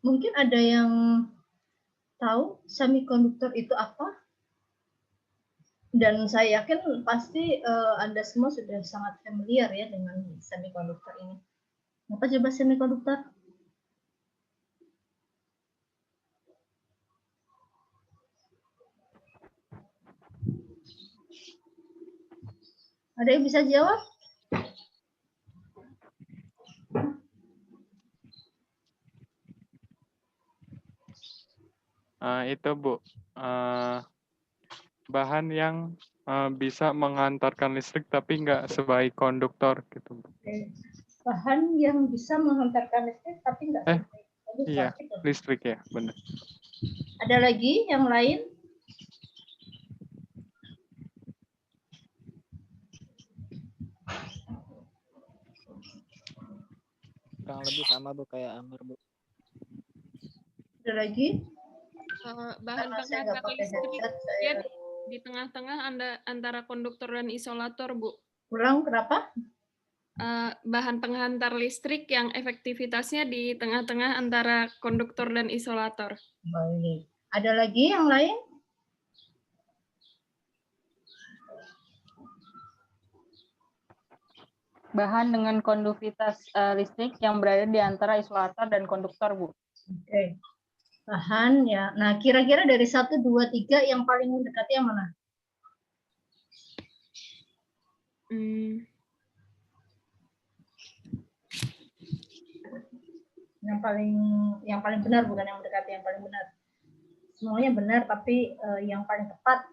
Mungkin ada yang tahu semikonduktor itu apa? Dan saya yakin pasti Anda semua sudah sangat familiar ya dengan semikonduktor ini. Apa coba semikonduktor? Ada yang bisa jawab? Itu Bu, bahan yang bisa mengantarkan listrik tapi nggak sebaik konduktor gitu Bu. Bahan yang bisa menghantarkan listrik tapi nggak sebaik konduktor. Iya, Gitu. listrik ya, benar. Ada lagi yang lain? Kurang lebih sama Bu kayak Amar Bu. Ada lagi? Bahan Karena saya nggak penghantar pakai listrik headset, ya saya di tengah-tengah antara konduktor dan isolator, Bu. ulang kenapa? Bahan penghantar listrik yang efektivitasnya di tengah-tengah antara konduktor dan isolator. Baik. Ada lagi yang lain? Bahan dengan kondukivitas listrik yang berada di antara isolator dan konduktor, Bu. Oke. Bahan ya. Nah, kira-kira dari 1, 2, 3 yang paling mendekati yang mana? Yang paling benar, bukan yang mendekati, yang paling benar. Semuanya benar, tapi yang paling tepat.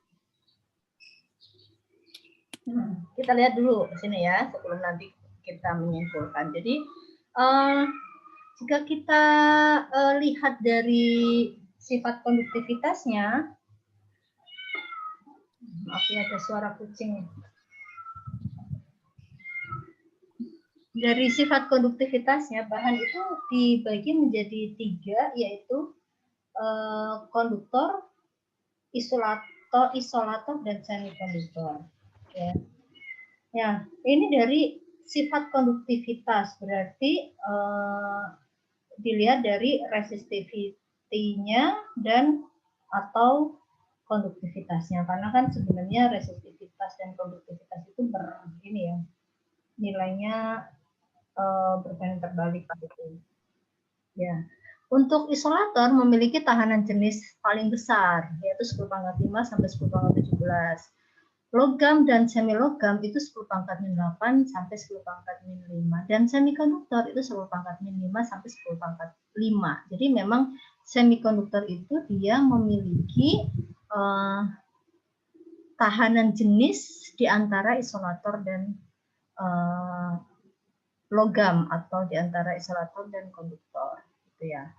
Kita lihat dulu ke sini ya, sebelum nanti kita menyimpulkan. Jadi, jika kita lihat dari sifat konduktivitasnya, maaf ya ada suara kucing. Dari sifat konduktivitasnya, bahan itu dibagi menjadi 3, yaitu konduktor, isolator, dan semikonduktor. Ya, ini dari sifat konduktivitas, berarti dilihat dari resistivity-nya dan atau konduktivitasnya, karena kan sebenarnya resistivitas dan konduktivitas itu nilainya berbanding terbalik gitu. Ya. Untuk isolator memiliki tahanan jenis paling besar, yaitu 10 pangkat 5 sampai 10 pangkat 17. Logam dan semilogam itu 10 pangkat min 8 sampai 10 pangkat min 5. Dan semikonduktor itu 10 pangkat min 5 sampai 10 pangkat 5. Jadi memang semikonduktor itu dia memiliki tahanan jenis di antara isolator dan logam atau di antara isolator dan konduktor gitu ya.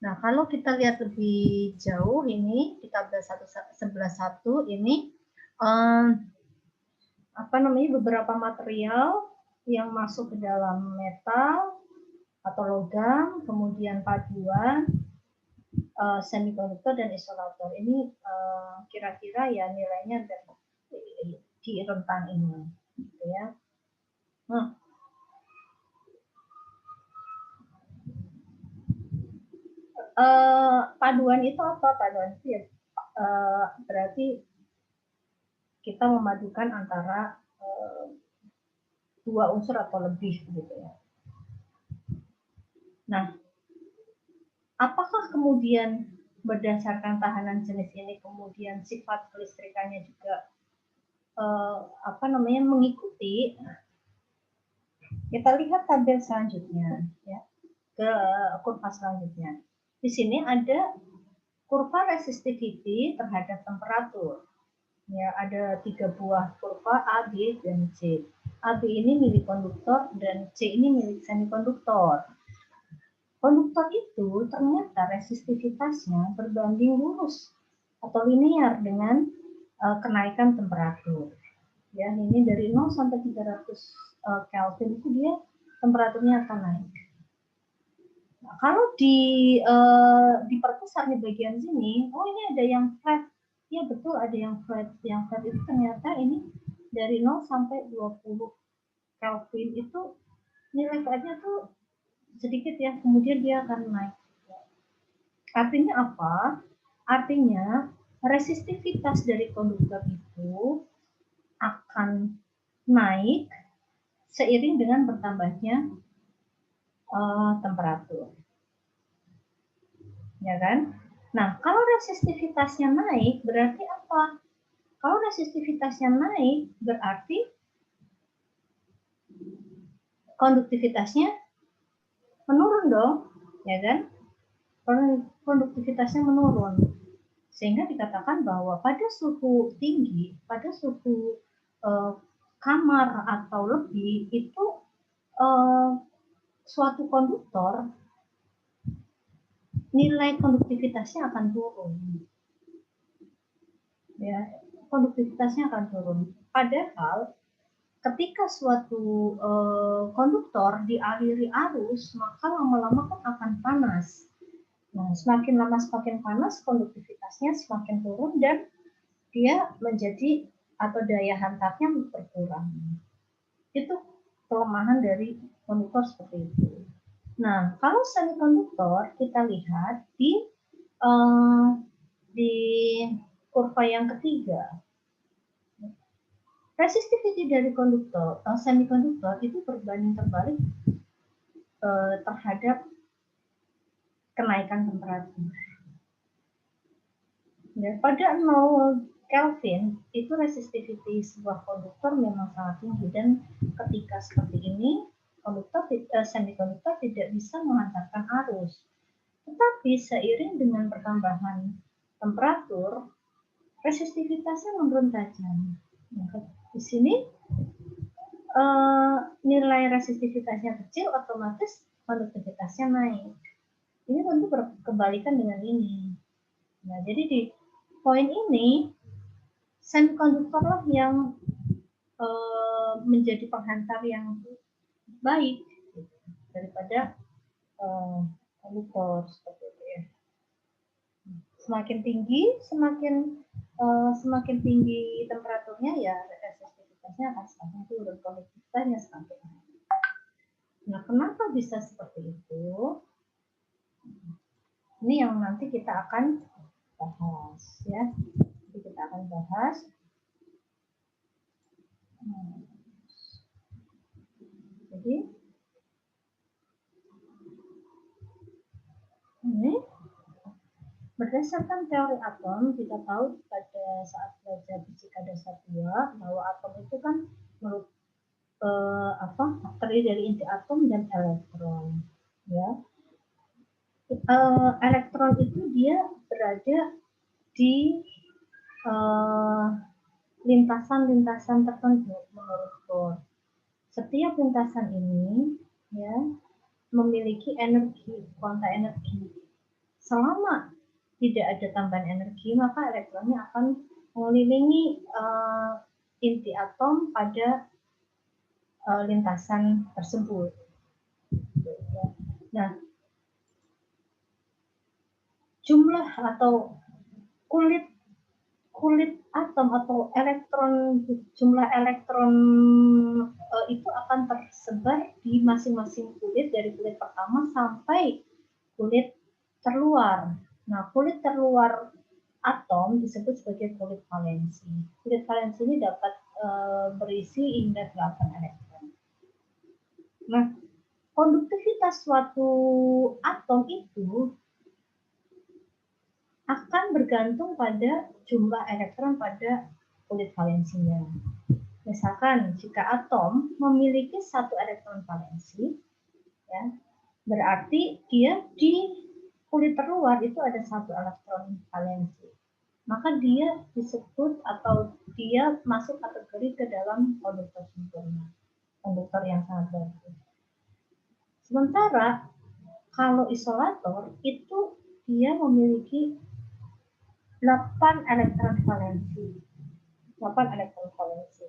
Nah, kalau kita lihat lebih jauh ini di tabel 11.1 ini beberapa material yang masuk ke dalam metal atau logam, kemudian paduan semikonduktor dan isolator. Ini kira-kira ya nilainya di rentang ini gitu ya. Paduan itu apa? Paduan itu ya berarti kita memadukan antara dua unsur atau lebih gitu ya. Nah, apakah kemudian berdasarkan tahanan jenis ini kemudian sifat kelistrikannya juga mengikuti? Kita lihat tabel selanjutnya ya, ke kurva selanjutnya. Di sini ada kurva resistivity terhadap temperatur. Ya, ada 3 buah kurva A, B, dan C. A, B ini milik konduktor dan C ini milik semikonduktor. Konduktor itu ternyata resistivitasnya berbanding lurus atau linear dengan kenaikan temperatur. Ya, ini dari 0 sampai 300 Kelvin itu dia temperaturnya akan naik. Nah, kalau diperbesar di bagian sini, oh ini ada yang flat. Ya betul ada yang flat. Yang flat itu ternyata ini dari 0 sampai 20 Kelvin itu nilai flatnya tuh sedikit ya, kemudian dia akan naik. Artinya apa? Artinya resistivitas dari konduktor itu akan naik seiring dengan bertambahnya temperatur. Ya kan? Nah, kalau resistivitasnya naik berarti apa? Kalau resistivitasnya naik berarti konduktivitasnya menurun dong, ya kan? Konduktivitasnya menurun. Sehingga dikatakan bahwa pada suhu tinggi, pada suhu kamar atau lebih itu suatu konduktor nilai konduktivitasnya akan turun. Ya, konduktivitasnya akan turun. Padahal ketika suatu konduktor dialiri arus, maka lama-lama kan akan panas. Nah, semakin lama semakin panas, konduktivitasnya semakin turun dan dia menjadi atau daya hantarnya berkurang. Itu kelemahan dari konduktor seperti itu. Nah, kalau semikonduktor kita lihat di kurva yang ketiga, resistivity dari konduktor semikonduktor itu berbanding terbalik terhadap kenaikan temperatur. Ya, pada 0 Kelvin itu resistivity sebuah konduktor memang sangat tinggi dan ketika seperti ini semikonduktor tidak bisa menghantarkan arus. Tetapi seiring dengan pertambahan temperatur, resistivitasnya menurun tajam. Nah, di sini nilai resistivitasnya kecil, otomatis konduktivitasnya naik. Ini tentu berkebalikan dengan ini. Nah, jadi di poin ini semikonduktorlah yang menjadi penghantar yang baik daripada konduktor seperti itu ya. Semakin tinggi temperaturnya ya resistivitasnya akan semakin turun, konduktivitasnya semakin naik. Nah, kenapa bisa seperti itu? Ini yang nanti kita akan bahas ya. Jadi kita akan bahas. Jadi ini berdasarkan teori atom, kita tahu pada saat belajar fisika dasar 2 bahwa atom itu kan terdiri dari inti atom dan elektron. Ya, elektron itu dia berada di lintasan-lintasan tertentu menurut Bohr. Setiap lintasan ini ya memiliki energi, kuanta energi. Selama tidak ada tambahan energi, maka elektronnya akan mengelilingi inti atom pada lintasan tersebut. Nah, jumlah atau kulit atom atau jumlah elektron itu akan tersebar di masing-masing kulit dari kulit pertama sampai kulit terluar. Nah, kulit terluar atom disebut sebagai kulit valensi. Kulit valensi ini dapat berisi hingga 8 elektron. Nah, konduktivitas suatu atom itu akan bergantung pada jumlah elektron pada kulit valensinya. Misalkan jika atom memiliki 1 elektron valensi, ya, berarti dia di kulit terluar itu ada 1 elektron valensi. Maka dia disebut atau dia masuk kategori ke dalam konduktor sempurna, konduktor yang sangat bagus. Sementara kalau isolator itu dia memiliki 8 elektron valensi. 8 elektron valensi.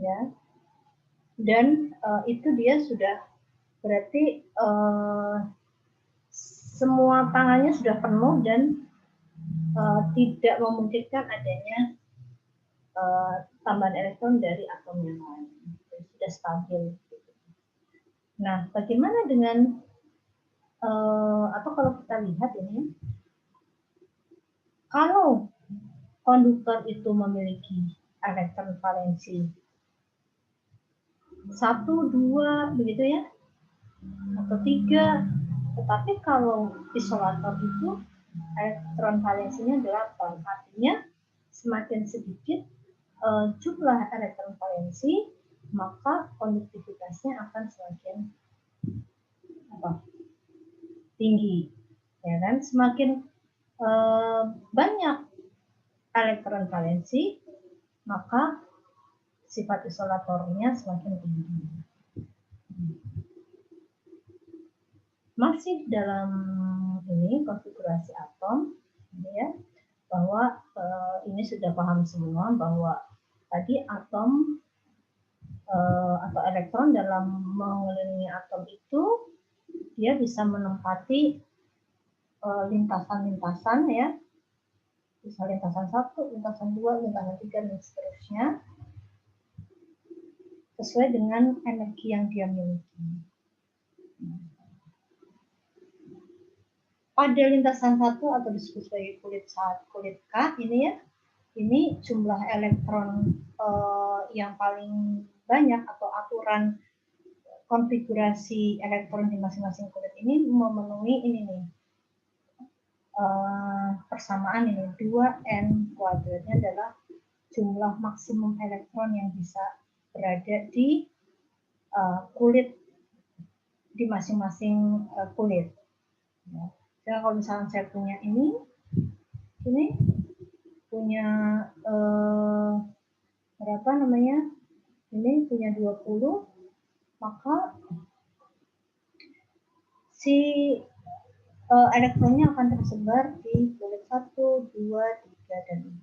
Ya. Dan itu dia sudah berarti semua tangannya sudah penuh dan tidak memungkinkan adanya tambahan elektron dari atom yang lain. Sudah stabil. Nah, bagaimana dengan atau kalau kita lihat ini, kalau konduktor itu memiliki elektron valensi 1, 2, begitu ya, atau 3, tetapi kalau isolator itu elektron valensinya 8, artinya semakin sedikit jumlah elektron valensi, maka konduktivitasnya akan semakin tinggi, ya kan? Semakin banyak elektron valensi, maka sifat isolatornya semakin tinggi. Masih dalam ini konfigurasi atom, ya, bahwa ini sudah paham semua bahwa tadi atom atau elektron dalam mengelilingi atom itu dia bisa menempati lintasan-lintasan, ya, bisa lintasan 1, lintasan 2, lintasan 3, dan seterusnya sesuai dengan energi yang dia miliki. Pada lintasan 1 atau disebut sebagai kulit K ini ya, ini jumlah elektron yang paling banyak atau aturan konfigurasi elektron di masing-masing kulit ini memenuhi ini nih, persamaan ini 2n kuadratnya adalah jumlah maksimum elektron yang bisa berada di kulit di masing-masing kulit. Ya. Jadi kalau misalnya saya punya ini punya berapa namanya? Ini punya 20, maka si elektronnya akan tersebar di kulit 1, 2, 3, dan 4.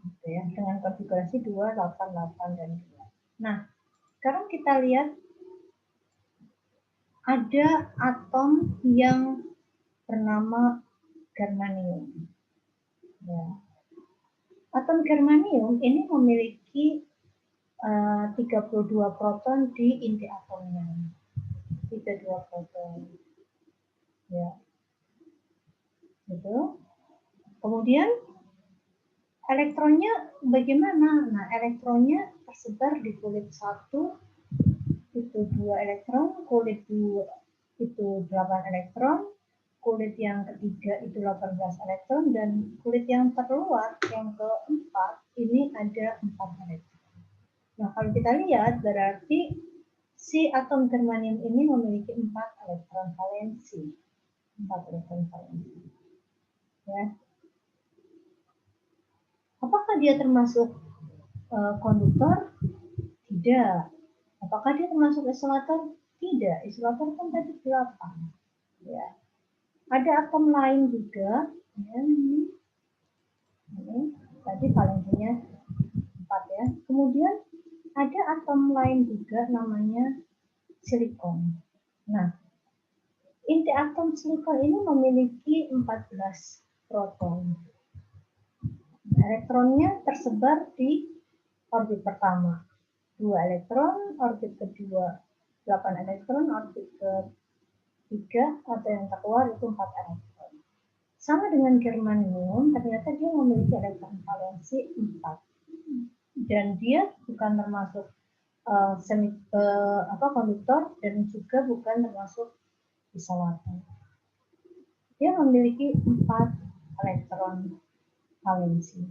Gitu ya, dengan konfigurasi 2, 8, 8, dan 2. Nah, sekarang kita lihat ada atom yang bernama germanium. Ya. Atom germanium ini memiliki 32 proton di inti atomnya. 32 proton. Ya. Gitu. Kemudian elektronnya bagaimana? Nah, elektronnya tersebar di kulit 1 itu 2 elektron, kulit 2 itu 8 elektron, kulit yang ketiga itu 18 elektron, dan kulit yang terluar yang keempat ini ada 4 elektron. Nah, kalau kita lihat berarti si atom germanium ini memiliki 4 elektron valensi. 4 elektron valensi. Ya. Apakah dia termasuk konduktor? Tidak. Apakah dia termasuk isolator? Tidak. Isolator kan tadi 8. Ya. Ada atom lain juga. Ya, ini tadi valensinya 4 ya. Kemudian ada atom lain juga namanya silikon. Nah, inti atom silikon ini memiliki 14 proton. Elektronnya tersebar di orbit pertama 2 elektron, orbit kedua 8 elektron, orbit ketiga atau yang terkeluar itu 4 elektron. Sama dengan germanium, ternyata dia memiliki elektron valensi 4. Dan dia bukan termasuk konduktor dan juga bukan termasuk isolator. Dia memiliki 4 elektron valensi.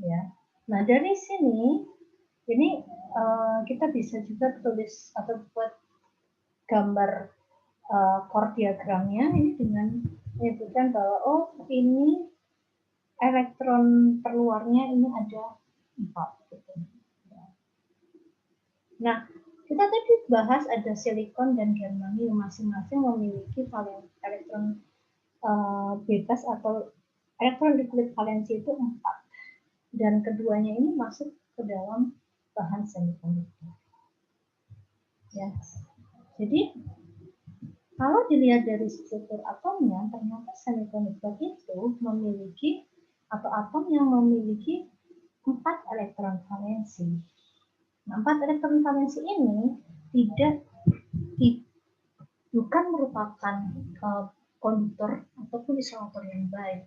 Ya. Nah, dari sini ini kita bisa juga tulis atau buat gambar core diagramnya ini dengan menyebutkan bahwa oh ini elektron terluarnya ini ada 4 gitu. Nah, kita tadi bahas ada silikon dan germanium masing-masing memiliki elektron bebas atau elektron di kulit valensi itu 4. Dan keduanya ini masuk ke dalam bahan semikonduktor. Ya. Jadi kalau dilihat dari struktur atomnya, ternyata semikonduktor itu memiliki atau atom yang memiliki 4 elektron valensi. Nah, 4 elektron valensi ini tidak bukan merupakan konduktor ataupun isolator yang baik.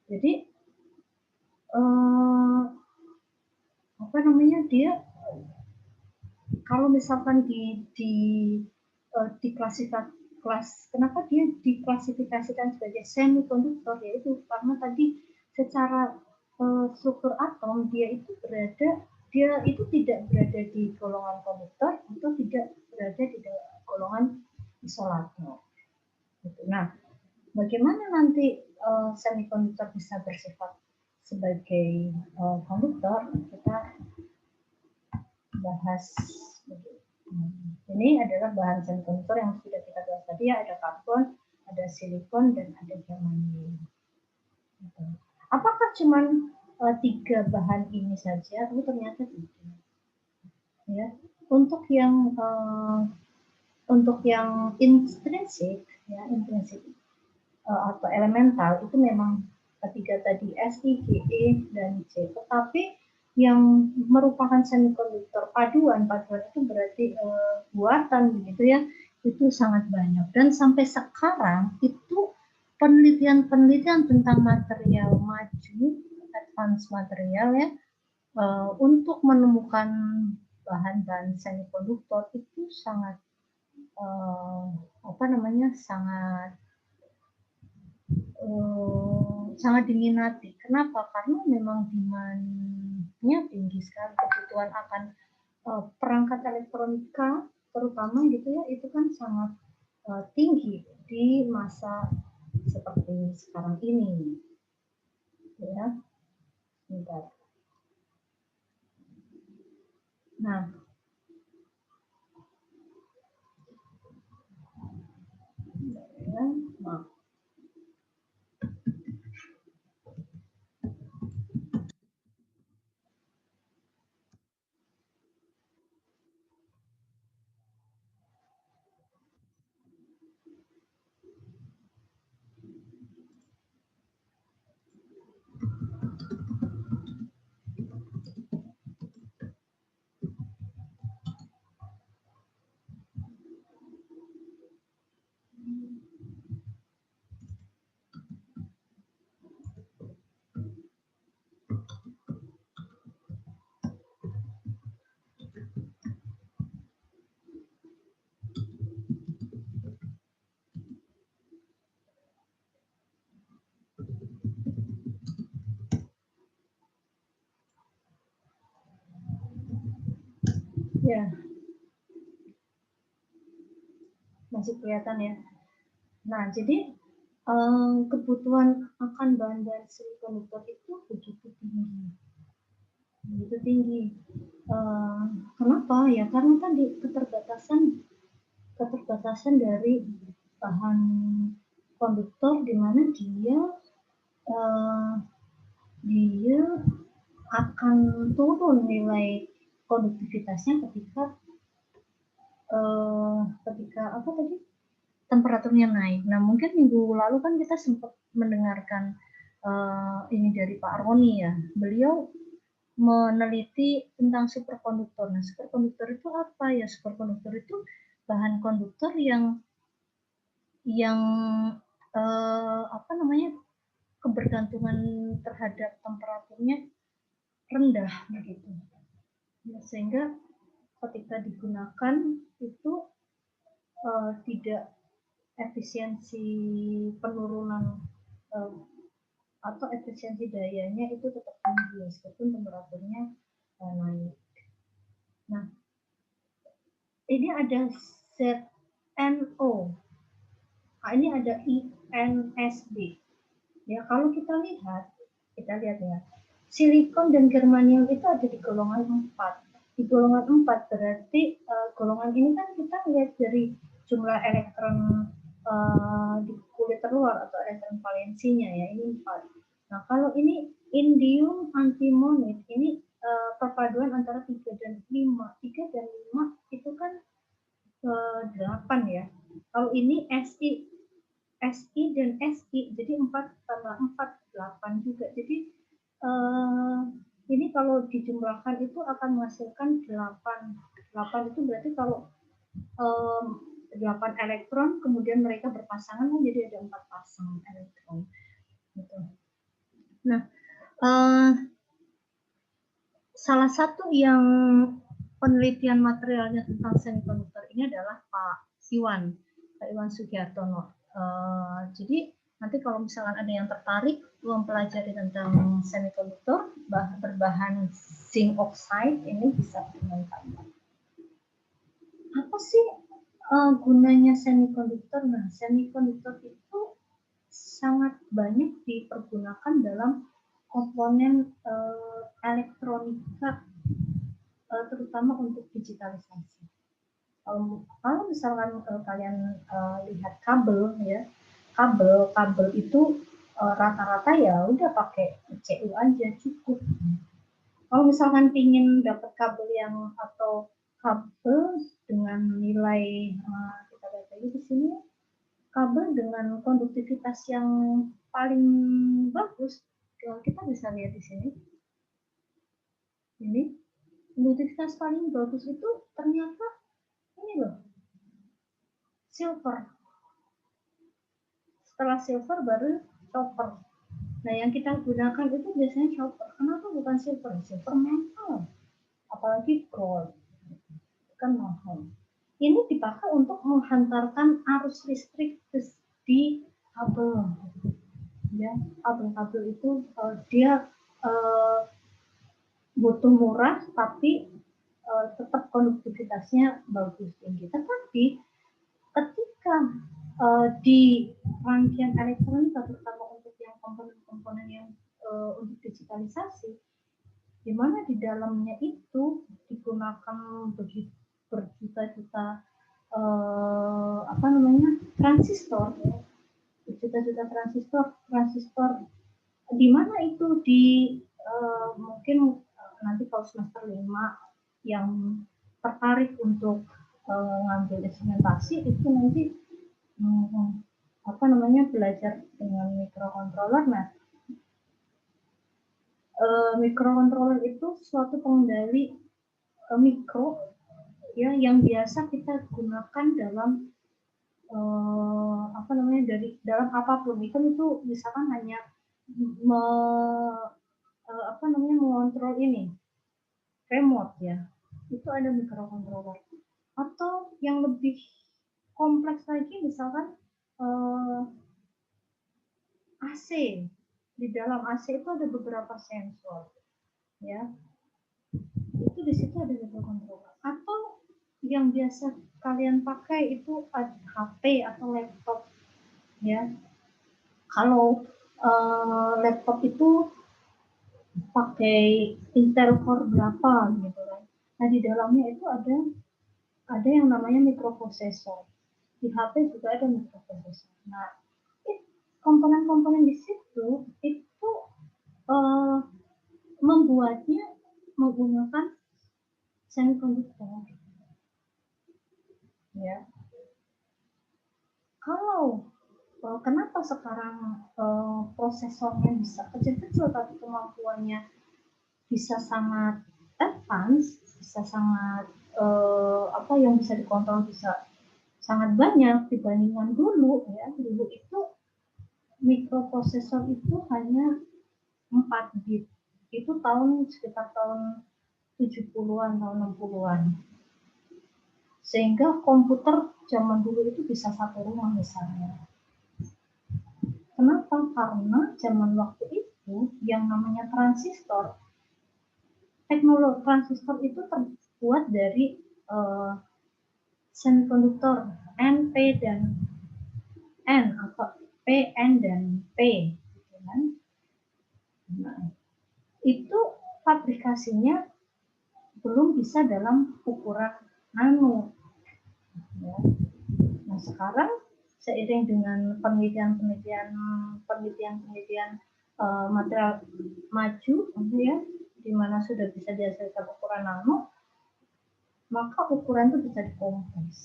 Jadi dia kalau misalkan kenapa dia diklasifikasikan sebagai semikonduktor, yaitu karena tadi secara struktur atom dia itu tidak berada di golongan konduktor atau tidak berada di golongan isolator. Nah, bagaimana nanti semikonduktor bisa bersifat sebagai konduktor? Kita bahas. Ini adalah bahan semikonduktor yang sudah kita bahas tadi, ya, ada karbon, ada silikon, dan ada germanium. Apakah cuma 3 bahan ini saja? Ternyata tidak. Ya, untuk yang intrinsik, ya, atau elemental itu memang ketiga tadi Si, Ge, dan C. Tetapi yang merupakan semikonduktor paduan itu berarti buatan begitu ya, itu sangat banyak. Dan sampai sekarang itu penelitian tentang material maju, advance material ya, untuk menemukan bahan-bahan semikonduktor itu sangat sangat diminati. Kenapa? Karena memang demand-nya tinggi sekali, kebutuhan akan perangkat elektronika terutama gitu ya, itu kan sangat tinggi di masa seperti sekarang ini. Ya. Bentar. Nah, maaf. Ya, masih kelihatan ya. Nah, jadi kebutuhan akan bahan-bahan semikonduktor itu begitu tinggi. Kenapa? Ya karena tadi keterbatasan dari bahan konduktor, di mana dia akan turun nilai konduktivitasnya ketika temperaturnya naik. Nah, mungkin minggu lalu kan kita sempat mendengarkan ini dari Pak Roni ya. Beliau meneliti tentang superkonduktor. Nah, superkonduktor itu apa ya? Superkonduktor itu bahan konduktor yang kebergantungan terhadap temperaturnya rendah begitu. Ya, sehingga ketika digunakan itu tidak efisiensi penurunan atau efisiensi dayanya itu tetap tinggi meskipun temperaturnya naik. Nah, ini ada ZNO. Nah, ini ada INSB. Ya, kalau kita lihat ya. Silikon dan germanium itu ada di golongan 4. Di golongan 4 berarti golongan ini kan kita lihat dari jumlah elektron di kulit terluar atau elektron valensinya ya, ini 4. Nah, kalau ini indium antimonit, ini perpaduan antara 3 dan 5. 3 dan 5 itu kan 8 ya. Kalau ini SI dan SI, jadi 4 tambah 4, 8 juga. Jadi ini kalau dijumlahkan itu akan menghasilkan 8. 8 itu berarti kalau 8 elektron, kemudian mereka berpasangan jadi ada 4 pasang elektron. Gitu. Nah, salah satu yang penelitian materialnya tentang semikonduktor ini adalah Pak Iwan Sugiartono. Jadi nanti kalau misalkan ada yang tertarik mempelajari tentang semikonduktor berbahan zinc oxide ini bisa teman-teman. Apa sih gunanya semikonduktor? Nah, semikonduktor itu sangat banyak dipergunakan dalam komponen elektronika, terutama untuk digitalisasi. Kalau misalkan kalian lihat kabel ya, kabel itu rata-rata ya udah pakai CU aja cukup. Kalau misalkan ingin dapat kabel yang atau kabel dengan nilai kita lihat lagi di sini, kabel dengan konduktivitas yang paling bagus, kita bisa lihat di sini. Ini konduktivitas paling bagus itu ternyata ini loh, silver. Setelah silver baru copper. Nah, yang kita gunakan itu biasanya copper. Kenapa bukan silver? Silver mahal, apalagi gold, kan mahal. Ini dipakai untuk menghantarkan arus listrik di kabel. Ya, kabel-kabel itu dia butuh murah, tapi tetap konduktivitasnya bagus tinggi. Tetapi ketika di rangkaian elektronika, terutama untuk yang komponen-komponen yang untuk digitalisasi, di mana di dalamnya itu digunakan begitu berjuta-juta transistor, ya. Berjuta-juta transistor, di mana itu di mungkin nanti kalau semester 5 yang tertarik untuk ngambil instrumentasi itu nanti belajar dengan mikrokontroler. Nah, mikrokontroler itu suatu pengendali mikro ya yang biasa kita gunakan dalam dalam apapun. Itu misalkan hanya mengontrol ini remote ya, itu ada mikrokontroler. Atau yang lebih kompleks lagi misalkan AC. Di dalam AC itu ada beberapa sensor ya, itu di situ ada mikrokontroler. Atau yang biasa kalian pakai itu ada HP atau laptop ya. Kalau laptop itu pakai Intel Core berapa gitu kan. Nah, di dalamnya itu ada yang namanya mikroprosesor. Di HP juga ada mikroprosesor. Nah, komponen-komponen di situ itu membuatnya menggunakan semikonduktor. Ya. Kalau kenapa sekarang prosesornya bisa kecil-kecil tapi kemampuannya bisa sangat advance, bisa sangat yang bisa dikontrol bisa sangat banyak dibandingkan dulu ya. Dulu itu mikroprosesor itu hanya 4 bit. Itu sekitar tahun 70-an, tahun 60-an. Sehingga komputer zaman dulu itu bisa satu rumah misalnya. Kenapa? Karena zaman waktu itu yang namanya transistor, teknologi transistor itu terbuat dari semikonduktor N, P, dan N atau P, N, dan P. Nah, itu fabrikasinya belum bisa dalam ukuran nano. Ya. Nah, sekarang seiring dengan penelitian material maju, ya, di mana sudah bisa dihasilkan ukuran nano, maka ukuran itu bisa dikompres.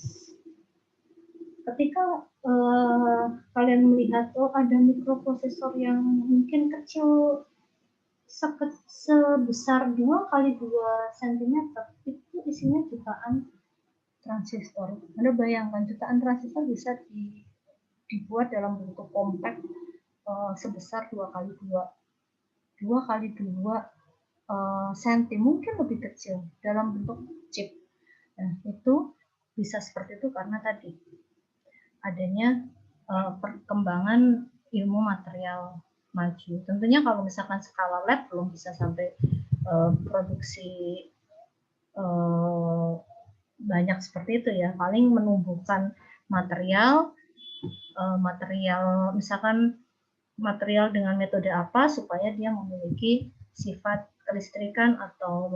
Ketika kalian melihat ada mikroprosesor yang mungkin kecil sebesar 2 x 2 cm, itu isinya jutaan transistor. Anda bayangkan jutaan transistor bisa dibuat dalam bentuk kompak sebesar 2 kali 2 senti, mungkin lebih kecil dalam bentuk chip. Nah, itu bisa seperti itu karena tadi adanya perkembangan ilmu material maju. Tentunya kalau misalkan skala lab belum bisa sampai produksi banyak seperti itu ya, paling menumbuhkan material misalkan material dengan metode apa supaya dia memiliki sifat kelistrikan atau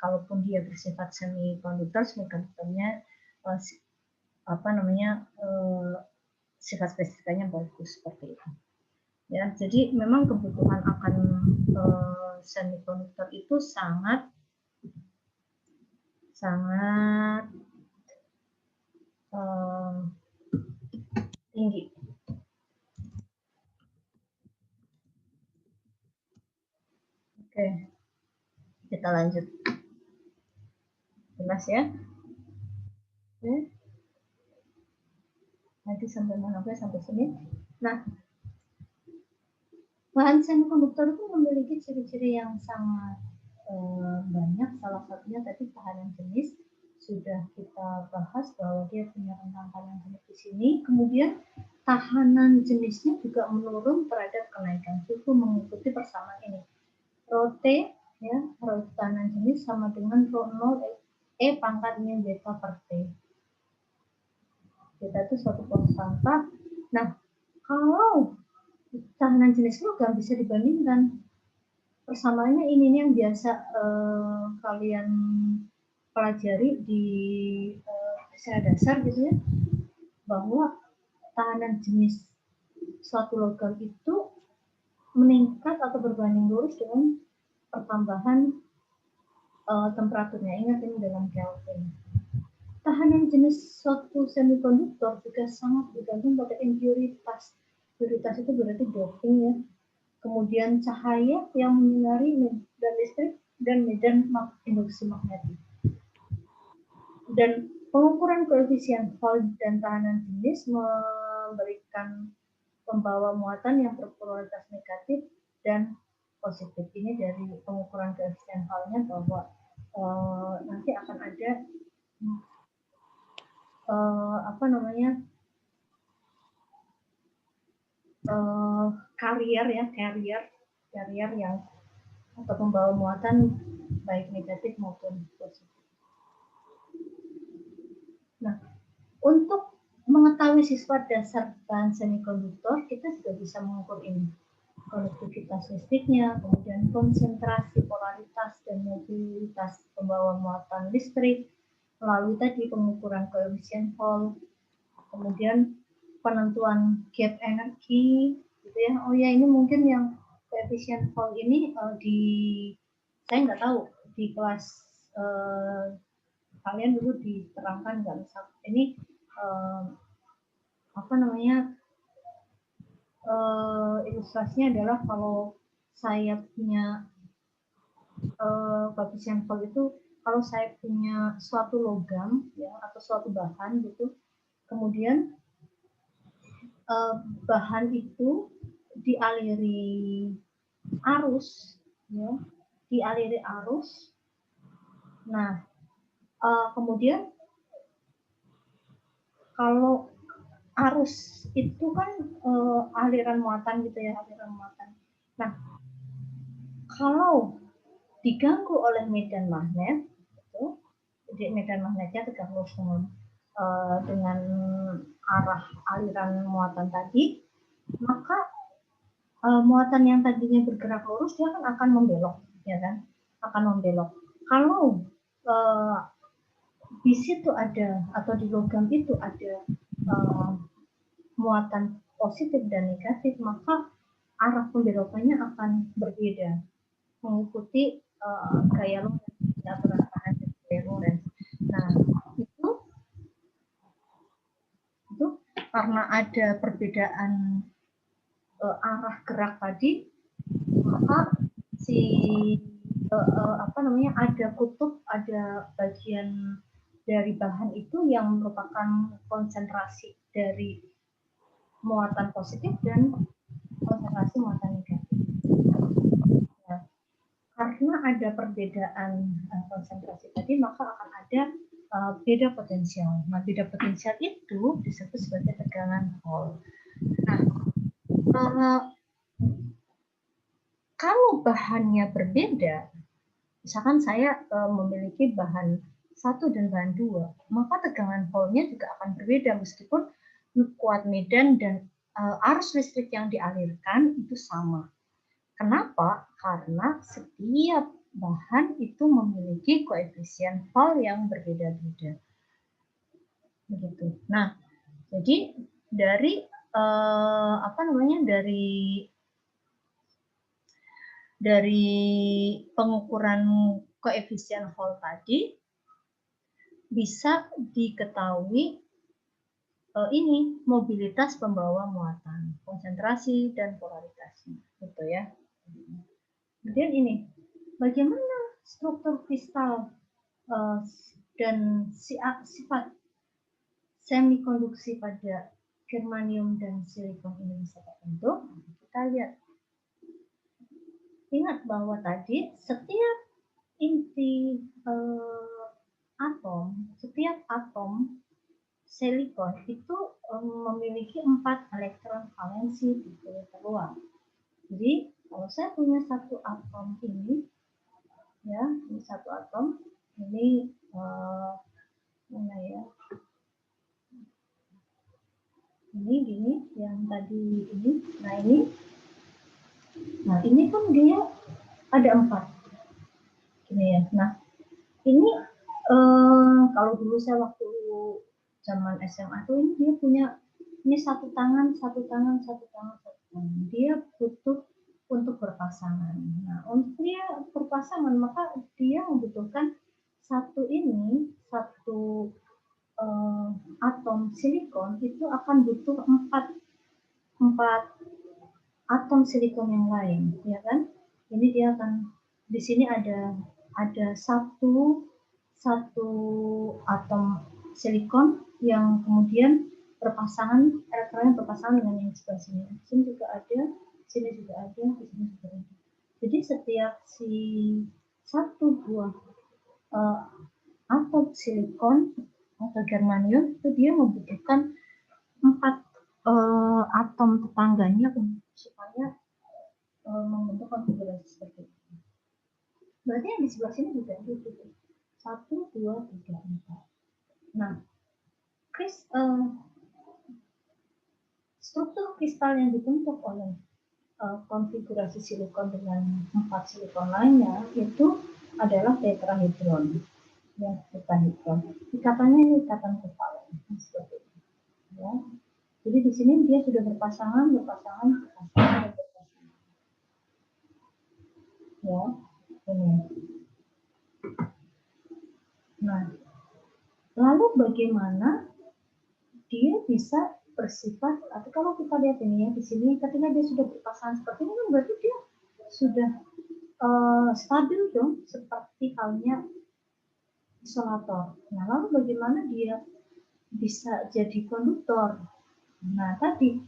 kalaupun dia bersifat semikonduktornya sifat kelistrikannya bagus seperti itu. Ya, jadi memang kebutuhan akan semikonduktor itu sangat tinggi. Oke, kita lanjut. Jelas ya? Oke. Nanti sampai mana? Sampai sini. Nah, bahan semikonduktor itu memiliki ciri-ciri yang sangat banyak. Salah satunya tadi tahanan jenis sudah kita bahas bahwa dia punya rentang tahanan jenis di sini. Kemudian tahanan jenisnya juga menurun terhadap kenaikan suhu mengikuti persamaan ini. Rho T ya, rho tahanan jenis sama dengan rho 0 E pangkatnya beta per T. Beta itu suatu konstanta. Nah, kalau tahanan jenis logam bisa dibandingkan, persamaannya ini yang biasa kalian pelajari di fisika dasar gitu ya, bahwa tahanan jenis suatu logam itu meningkat atau berbanding lurus dengan pertambahan temperaturnya. Ingat ini dalam Kelvin. Tahanan jenis suatu semikonduktor juga sangat bergantung pada impuritas. Impuritas itu berarti doping ya. Kemudian cahaya yang menyinari medan listrik dan medan induksi magnetik. Dan pengukuran koefisien Hall dan tahanan jenis memberikan pembawa muatan yang berpolaritas negatif dan positif. Ini dari pengukuran koefisien Hall-nya bahwa nanti akan ada carrier yang atau pembawa muatan baik negatif maupun positif. Nah, untuk mengetahui sifat dasar bahan semikonduktor, kita juga bisa mengukur ini. Konduktivitas listriknya, kemudian konsentrasi polaritas dan mobilitas pembawa muatan listrik, melalui tadi pengukuran koefisien Hall, kemudian penentuan gap energi, gitu ya. Oh ya, ini mungkin yang koefisien Hall ini saya nggak tahu di kelas kalian dulu diterangkan nggak, misal ini ilustrasinya adalah kalau saya punya koefisien Hall itu, kalau saya punya suatu logam ya atau suatu bahan gitu, kemudian bahan itu dialiri arus ya, Nah, kemudian kalau arus itu kan aliran muatan gitu ya, Nah, kalau diganggu oleh medan magnet, jadi medan magnetnya terganggu dengan arah aliran muatan tadi, maka muatan yang tadinya bergerak lurus dia akan membelok, ya kan? Kalau di situ ada atau di logam itu ada muatan positif dan negatif, maka arah pembelokannya akan berbeda mengikuti gaya Lorentz atau tahanan gaya Lorentz. Nah, itu karena ada perbedaan arah gerak tadi, maka ada kutub, ada bagian dari bahan itu yang merupakan konsentrasi dari muatan positif dan konsentrasi muatan negatif. Nah, karena ada perbedaan konsentrasi tadi, maka akan ada beda potensial. Nah, beda potensial itu disebut sebagai tegangan Hall. Nah, kalau bahannya berbeda, misalkan saya memiliki bahan 1 dan bahan 2, maka tegangan Hall-nya juga akan berbeda meskipun kuat medan dan arus listrik yang dialirkan itu sama. Kenapa? Karena setiap bahan itu memiliki koefisien Hall yang berbeda-beda. Begitu. Nah, jadi dari dari pengukuran koefisien Hall tadi bisa diketahui ini mobilitas pembawa muatan, konsentrasi dan polaritasnya, gitu ya. Kemudian ini, bagaimana struktur kristal dan sifat semikonduksi pada germanium dan silikon ini bisa terbentuk? Kita lihat. Ingat bahwa tadi setiap inti setiap atom silikon itu memiliki 4 elektron valensi di kulit terluar. Jadi kalau saya punya satu atom ini, ya, ini satu atom, ini mana ya? Ini gini, yang tadi ini, nah ini kan dia ada 4, gini ya. Nah ini kalau dulu saya waktu zaman SMA tuh ini dia punya ini satu tangan. Dia butuh untuk berpasangan. Nah, untuk dia berpasangan maka dia membutuhkan satu atom silikon itu akan butuh 4 atom silikon yang lain, ya kan? Ini dia akan di sini ada satu atom silikon yang kemudian elektronnya berpasangan dengan yang sebelah sini. Di sini juga ada, di sini juga ada, di sini juga ada. Jadi setiap satu buah atom silikon atau germanium itu dia membutuhkan 4 atom tetangganya supaya membentuk konfigurasi seperti itu. Berarti yang di sebelah sini juga gitu. 1, 2, 3, 4. Nah, struktur kristal yang dibentuk oleh konfigurasi silikon dengan 4 silikon lainnya itu adalah tetrahedron. Ya, tetrahedron. Ikatannya ini ikatan kovalen seperti itu. Ya. Jadi di sini dia sudah berpasangan. Ya, ini. Nah, lalu bagaimana dia bisa bersifat, atau kalau kita lihat ini ya di sini, ketika dia sudah berpasangan seperti ini, berarti dia sudah stabil dong, seperti halnya isolator. Nah, lalu bagaimana dia bisa jadi konduktor? Nah, tadi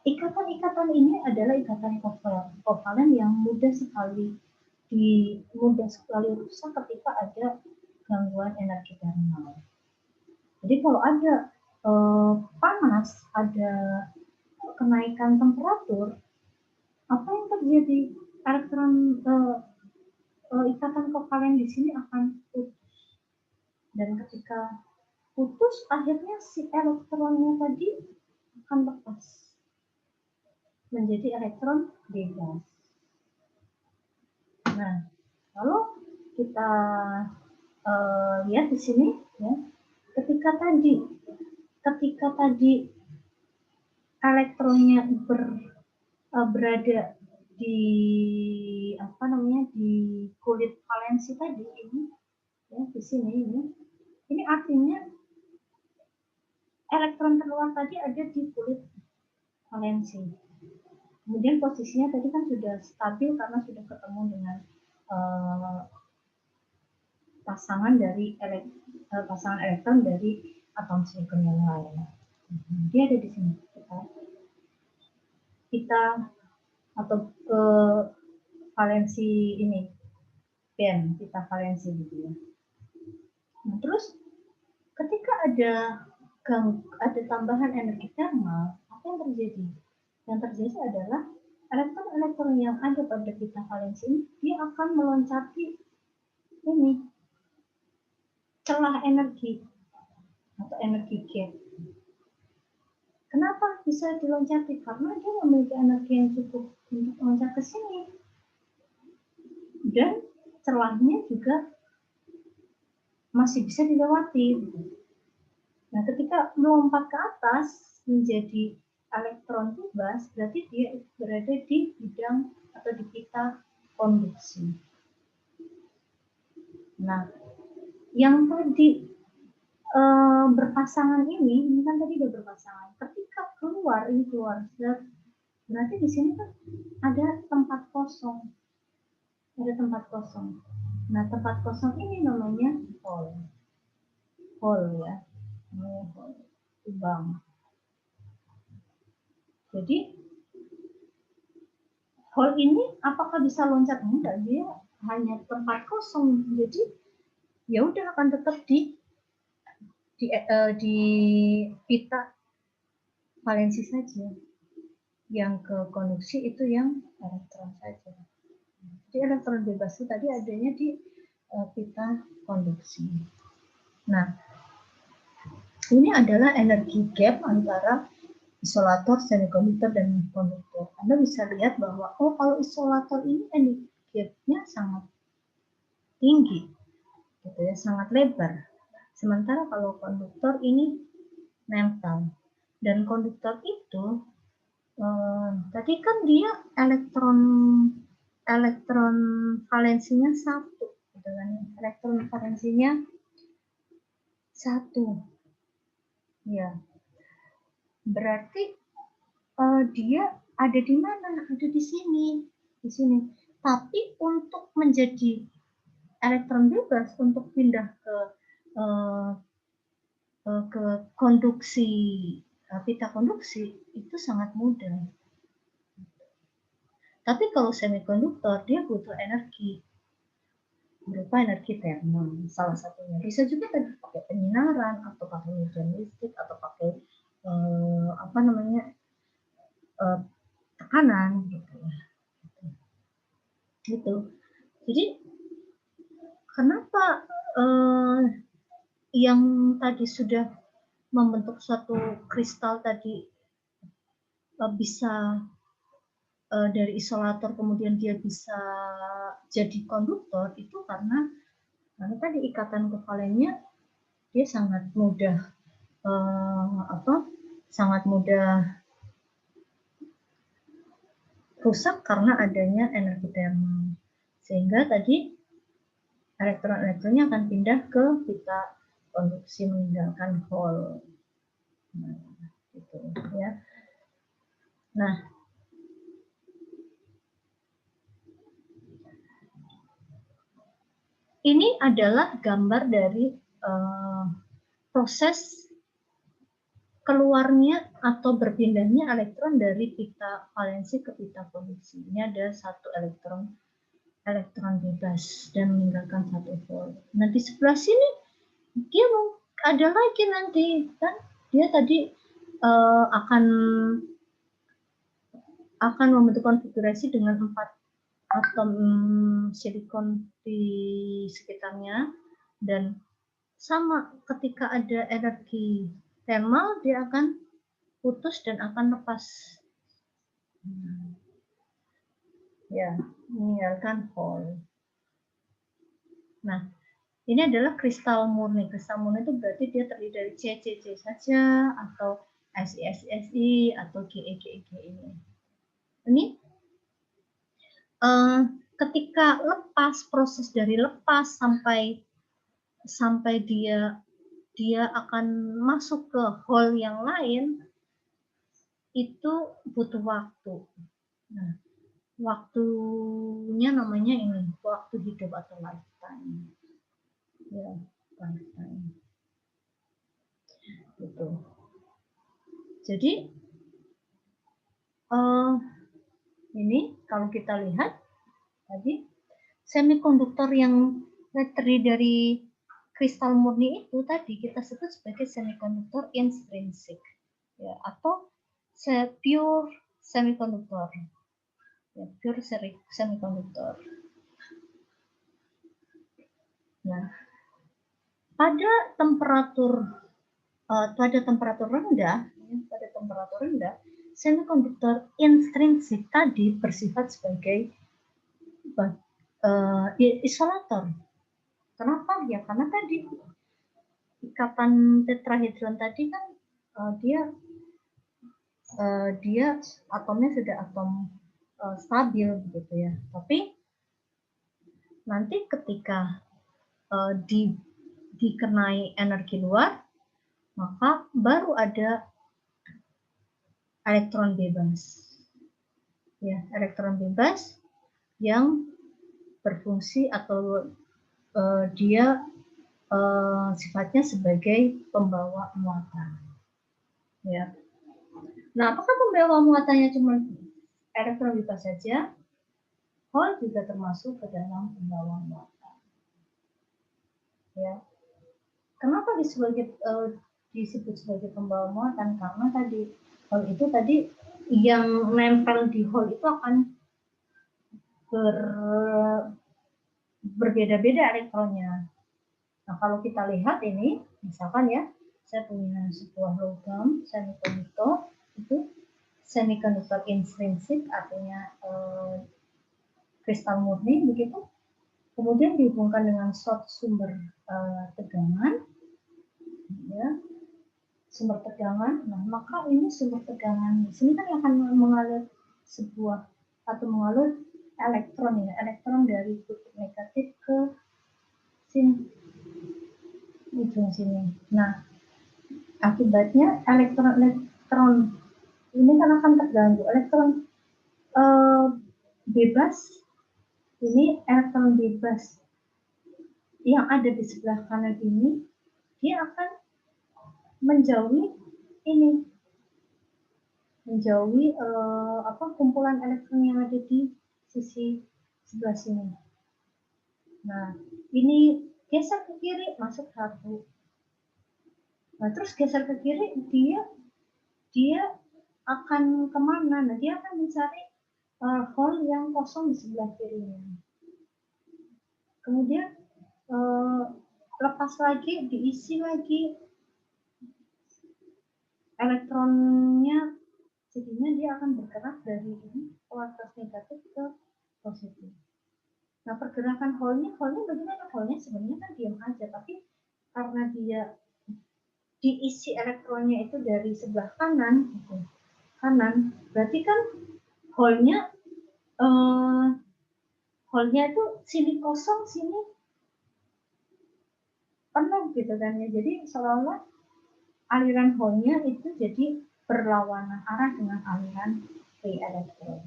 ikatan-ikatan ini adalah ikatan kovalen yang mudah sekali rusak ketika ada gangguan energi thermal. Jadi kalau ada panas, ada kenaikan temperatur, apa yang terjadi? Elektron ikatan kovalen di sini akan putus. Dan ketika putus, akhirnya si elektronnya tadi akan lepas menjadi elektron bebas. Nah, lalu kita lihat di sini, ya, ketika tadi elektronnya berada di di kulit valensi tadi ini, ya, di sini ini artinya elektron terluar tadi ada di kulit valensi. Kemudian posisinya tadi kan sudah stabil karena sudah ketemu dengan pasangan dari pasangan elektron dari atom silikon yang lain. Dia ada di sini. Kita atau ke valensi ini, band kita valensi gitu ya. Nah, terus ketika ada tambahan energi thermal, apa yang terjadi? Yang terjadi adalah elektron-elektron yang ada pada pita valensi ini, dia akan meloncati ini celah energi atau energi gap. Kenapa bisa diloncati? Karena dia memiliki energi yang cukup untuk meloncat ke sini. Dan celahnya juga masih bisa dilewati. Nah, ketika melompat ke atas menjadi elektron bebas, berarti dia berada di bidang atau di pita konduksi. Nah, yang tadi berpasangan ini kan tadi udah berpasangan. Ketika keluar, berarti di sini kan ada tempat kosong. Ada tempat kosong. Nah, tempat kosong ini namanya hole. Hole ya. Namanya hole. Lubang. Jadi, hole ini apakah bisa loncat? Enggak, dia hanya tempat kosong. Jadi, ya udah akan tetap di pita valensi saja. Yang ke konduksi itu yang elektron saja. Jadi elektron bebas itu tadi adanya di pita konduksi. Nah, ini adalah energi gap antara isolator, semikonduktor, dan konduktor. Anda bisa lihat bahwa kalau isolator ini energi gapnya sangat tinggi, gitu ya, sangat lebar. Sementara kalau konduktor ini nempel. Dan konduktor itu tadi kan dia elektron valensinya 1, gitu kan? Elektron valensinya 1. Ya. Berarti dia ada di mana? Ada di sini. Di sini. Tapi untuk menjadi elektron bebas, untuk pindah ke konduksi, pita konduksi, itu sangat mudah. Tapi kalau semikonduktor, dia butuh energi, berupa energi thermal, salah satunya. Bisa juga tadi pakai penyinaran, atau pakai medium listrik, atau pakai tekanan, gitu. Gitu. Jadi, kenapa yang tadi sudah membentuk suatu kristal tadi bisa dari isolator kemudian dia bisa jadi konduktor, itu karena tadi ikatan kovalennya dia sangat mudah rusak karena adanya energi thermal, sehingga tadi elektron-elektronnya akan pindah ke pita konduksi meninggalkan hole. Nah, gitu ya. Nah, ini adalah gambar dari proses keluarnya atau berpindahnya elektron dari pita valensi ke pita konduksi. Ini ada satu elektron bebas dan meninggalkan satu hole. Nah, di sebelah sini dia ada lagi nanti kan, dia tadi akan membentuk konfigurasi dengan 4 atom silikon di sekitarnya, dan sama ketika ada energi thermal dia akan putus dan akan lepas. Ya, meninggalkan hole. Nah, ini adalah kristal murni. Kristal murni itu berarti dia terdiri dari C saja, atau Si, atau Ge ini. Ini ketika lepas, proses dari lepas sampai dia akan masuk ke hole yang lain, itu butuh waktu. Nah, waktunya namanya ini, waktu hidup atau lifetime. Ya, lifetime. Gitu. Jadi ini kalau kita lihat tadi semikonduktor yang terdiri dari kristal murni itu tadi kita sebut sebagai semikonduktor intrinsik, ya, atau pure semikonduktor, ya, pure semikonduktor. Nah, pada temperatur rendah, semikonduktor intrinsik tadi bersifat sebagai isolator. Kenapa? Ya karena tadi ikatan tetrahedron tadi kan dia atomnya sudah atom stabil gitu ya. Tapi nanti ketika dikenai energi luar, maka baru ada elektron bebas. Ya, elektron bebas yang berfungsi atau dia sifatnya sebagai pembawa muatan. Ya. Nah, apakah pembawa muatannya cuma elektron bebas saja? Hole juga termasuk ke dalam pembawa muatan. Ya. Kenapa disebut sebagai pembawa muatan? Karena tadi hole itu tadi yang nempel di hole itu akan berbeda-beda elektronnya. Nah, kalau kita lihat ini, misalkan ya, saya punya sebuah logam semikonduktor, itu semikonduktor intrinsik, artinya kristal murni, begitu. Kemudian dihubungkan dengan sumber tegangan, ya, sumber tegangan. Nah, maka ini sumber tegangan di sini kan akan mengalir mengalir elektron, ya, elektron dari kutub negatif ke sini. Ujung sini. Nah, akibatnya elektron ini kan akan terganggu. Elektron bebas, ini elektron bebas yang ada di sebelah kanan ini, dia akan menjauhi ini, menjauhi kumpulan elektron yang ada di sisi sebelah sini. Nah, ini geser ke kiri, masuk satu. Nah, terus geser ke kiri, dia akan kemana? Nah, dia akan mencari hole yang kosong di sebelah kirinya. Kemudian lepas lagi, diisi lagi elektronnya, jadinya dia akan bergerak dari ini polaritas negatif ke positif. Nah, pergerakan hole-nya bagaimana? Hole-nya sebenarnya kan diam aja, tapi karena dia diisi elektronnya itu dari sebelah kanan, gitu. Kanan, berarti kan hole-nya itu sini kosong, sini penuh gitu kan ya. Jadi seolah-olah aliran hole-nya itu jadi berlawanan arah dengan aliran free elektron.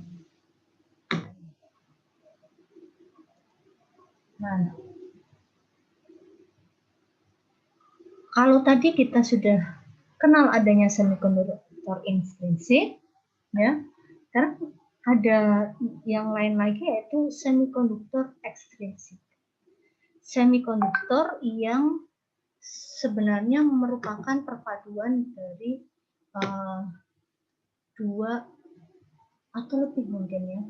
Nah, kalau tadi kita sudah kenal adanya semikonduktor intrinsik, ya, sekarang ada yang lain lagi yaitu semikonduktor ekstrinsik. Semikonduktor yang sebenarnya merupakan perpaduan dari dua atau lebih mungkin ya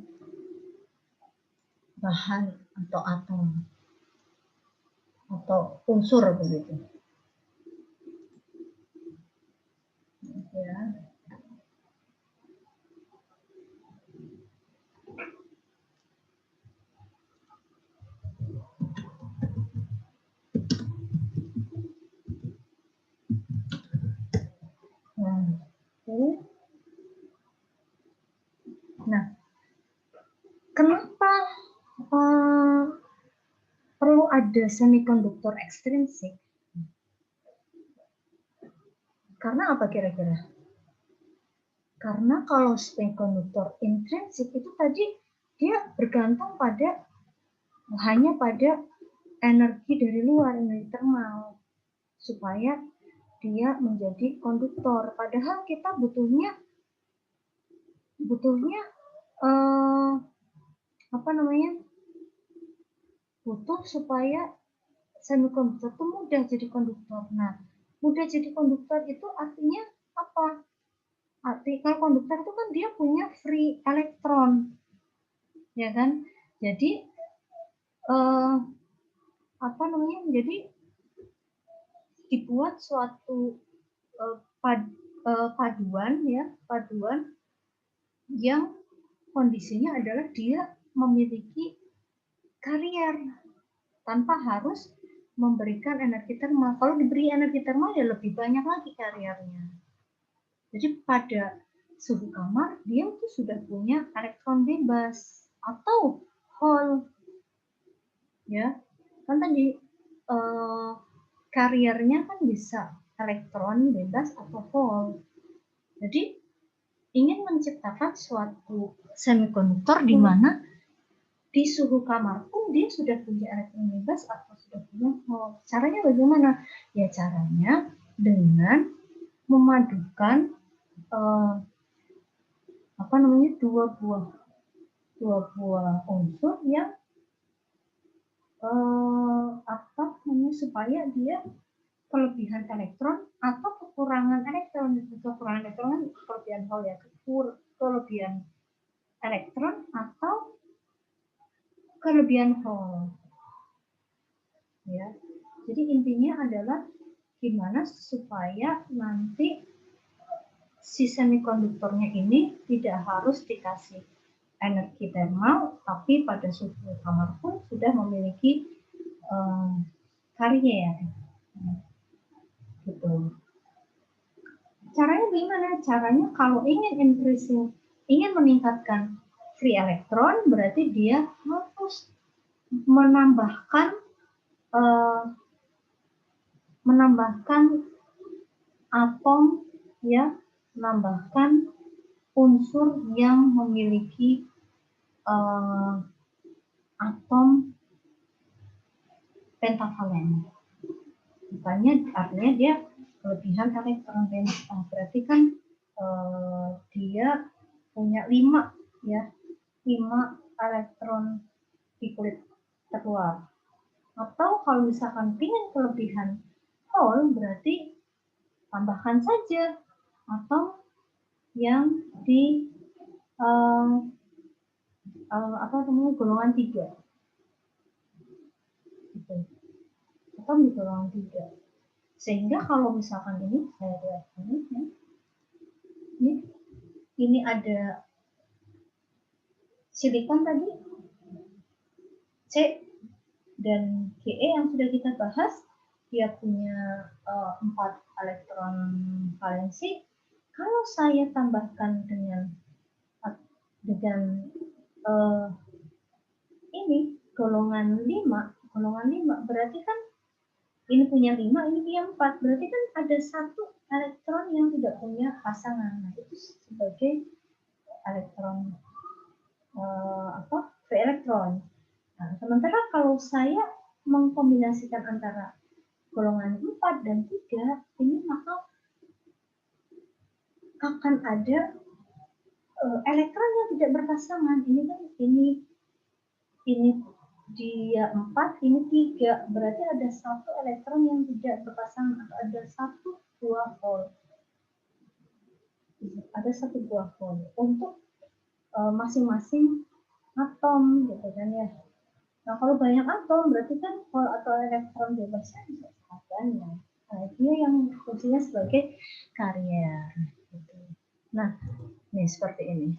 bahan atau atom atau unsur begitu. Ya. Nah, kenapa perlu ada semikonduktor ekstrinsik? Karena apa kira-kira? Karena kalau semikonduktor intrinsik itu tadi dia bergantung hanya pada energi dari luar, energi termal, supaya dia menjadi konduktor. Padahal kita butuhnya butuh supaya semikonduktor itu mudah jadi konduktor. Nah, mudah jadi konduktor itu artinya apa? Kalau konduktor itu kan dia punya free elektron, ya kan? Jadi jadi dibuat suatu paduan yang kondisinya adalah dia memiliki karier tanpa harus memberikan energi termal. Kalau diberi energi termal ya lebih banyak lagi kariernya. Jadi pada suhu kamar dia tuh sudah punya elektron bebas atau hole, ya kan tadi kariernya kan bisa elektron bebas atau hole. Jadi ingin menciptakan suatu semikonduktor di mana di suhu kamar pun dia sudah punya elektron bebas atau sudah punya hole. Caranya bagaimana? Ya caranya dengan memadukan dua buah unsur yang supaya dia kelebihan elektron atau kekurangan elektron. Kekurangan elektron kan kelebihan hole ya, kelebihan elektron atau kelebihan hole. Ya. Jadi intinya adalah gimana supaya nanti si semikonduktornya ini tidak harus dikasih energi termal, tapi pada suhu kamar pun sudah memiliki karier. Gitu. Caranya gimana? Caranya kalau ingin meningkatkan free elektron, berarti dia harus menambahkan atom, ya, menambahkan unsur yang memiliki atom pentavalen. Artinya dia kelebihan elektron bebas. Berarti kan dia punya 5 elektron di kulit terluar. Atau kalau misalkan ingin kelebihan hole, berarti tambahkan saja atom yang di golongan 3. Gitu. Atom di golongan 3. Sehingga kalau misalkan ini saya lihat ini ada silikon tadi C dan Ge yang sudah kita bahas, dia punya 4 elektron valensi. Kalau saya tambahkan dengan ini golongan 5 berarti kan ini punya 5, ini punya 4, berarti kan ada 1 elektron yang tidak punya pasangan. Nah, itu sebagai elektron free elektron. Nah, sementara kalau saya mengkombinasikan antara golongan 4 dan 3, ini maka akan ada elektron yang tidak berpasangan. Ini kan ini dia 4, ini 3, berarti ada 1 elektron yang tidak berpasangan, atau ada 1 buah hole. Ada 1 buah hole untuk masing-masing atom, gitu kan ya. Nah, kalau banyak atom berarti kan hole atau elektron bebasnya bisa sangat banyak. Nah, dia yang fungsinya sebagai karier. Gitu. Nah, ini seperti ini.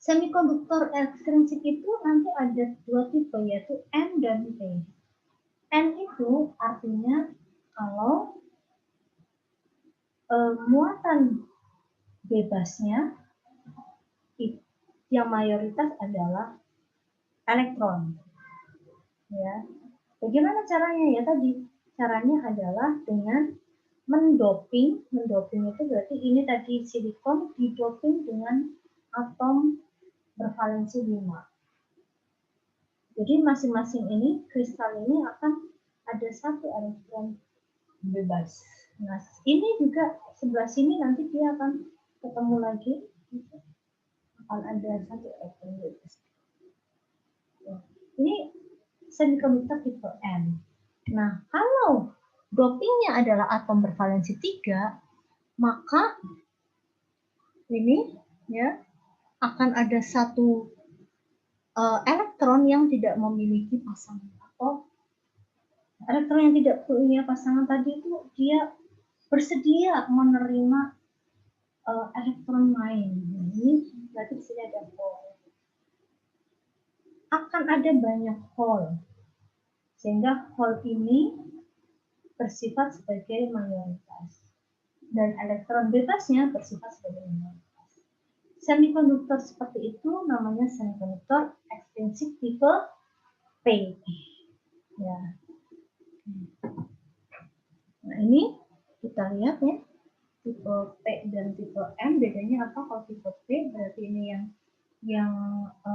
Semikonduktor ekstrinsik itu nanti ada 2 tipe, yaitu N dan P. N itu artinya kalau muatan bebasnya yang mayoritas adalah elektron. Ya. Bagaimana caranya? Ya tadi caranya adalah dengan mendoping. Mendoping itu berarti ini tadi silikon didoping dengan atom bervalensi 5. Jadi masing-masing ini kristal ini akan ada satu elektron bebas. Nah, ini juga sebelah sini nanti dia akan ketemu lagi, akan ada satu elektron bebas. Ini semikonduktor tipe N. Nah, kalau dopingnya adalah atom bervalensi 3, maka ini ya akan ada satu elektron yang tidak memiliki pasangan, atau elektron yang tidak punya pasangan tadi itu dia bersedia menerima elektron lain. Ini berarti di sini ada hole. Akan ada banyak hole, sehingga hole ini bersifat sebagai mayoritas dan elektron bebasnya bersifat sebagai minoritas. Semikonduktor seperti itu namanya semikonduktor ekstrinsik tipe P. Ya. Nah, ini kita lihat ya, tipe P dan tipe M bedanya apa? Kalau tipe P berarti ini yang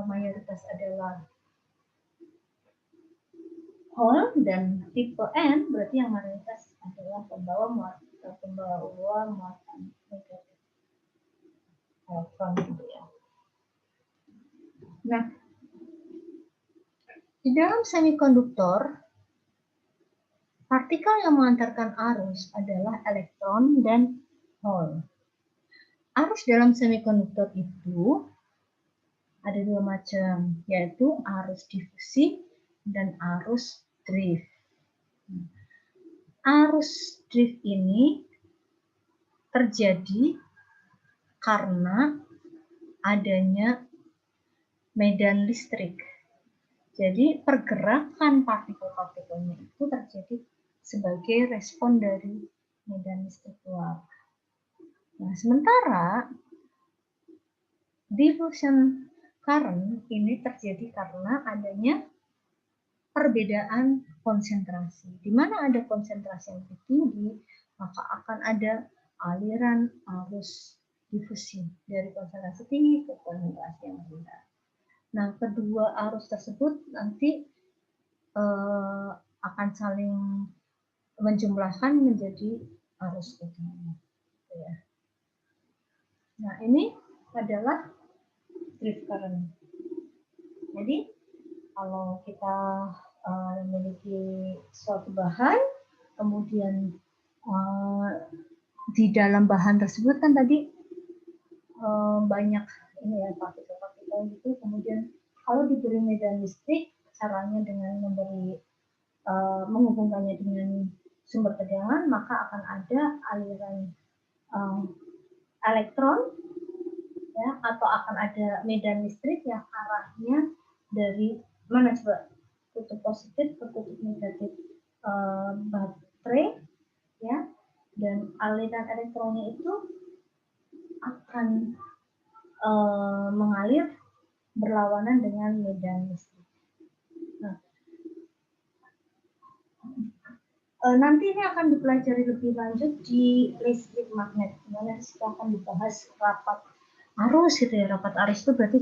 mayoritas adalah hole, dan tipe N berarti yang mayoritas adalah pembawa muatan negatif elektron gitu ya. Nah, di dalam semikonduktor partikel yang mengantarkan arus adalah elektron dan hole. Arus dalam semikonduktor itu ada dua macam, yaitu arus difusi dan arus drift. Arus drift ini terjadi karena adanya medan listrik. Jadi pergerakan partikel-partikelnya itu terjadi sebagai respon dari medan listrik luar. Nah, sementara diffusion current ini terjadi karena adanya perbedaan konsentrasi. Di mana ada konsentrasi yang lebih tinggi, maka akan ada aliran arus difusi dari konsentrasi tinggi ke konsentrasi yang rendah. Nah, kedua arus tersebut nanti akan saling menjumlahkan menjadi arus utama. Ya. Nah, ini adalah drift current. Jadi, kalau kita memiliki suatu bahan, kemudian di dalam bahan tersebut kan tadi banyak ini ya partikel-partikel gitu, kemudian kalau diberi medan listrik, caranya dengan memberi menghubungkannya dengan sumber tegangan, maka akan ada aliran elektron ya, atau akan ada medan listrik yang arahnya dari mana coba, kutub positif ke kutub negatif baterai ya, dan aliran elektronnya itu akan mengalir berlawanan dengan medan listrik. Nah, nanti ini akan dipelajari lebih lanjut di listrik magnet. Dimana kita akan dibahas rapat arus gitu ya. Rapat arus itu berarti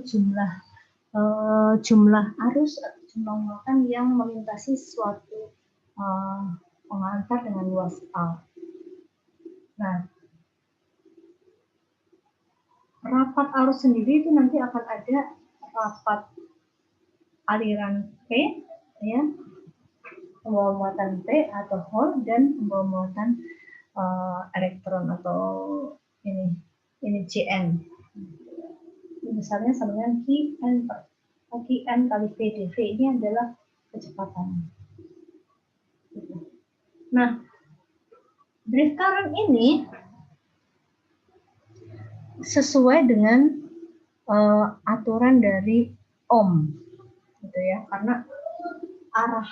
jumlah arus, jumlah muatan yang melintasi suatu pengantar dengan luas A. Nah, rapat arus sendiri itu nanti akan ada rapat aliran P, ya, pembawa muatan P atau hole, dan pembawa muatan elektron atau ini Cn. Misalnya sama dengan Qn kali V dV, ini adalah kecepatan. Nah, drift current ini sesuai dengan aturan dari Ohm, gitu ya, karena arah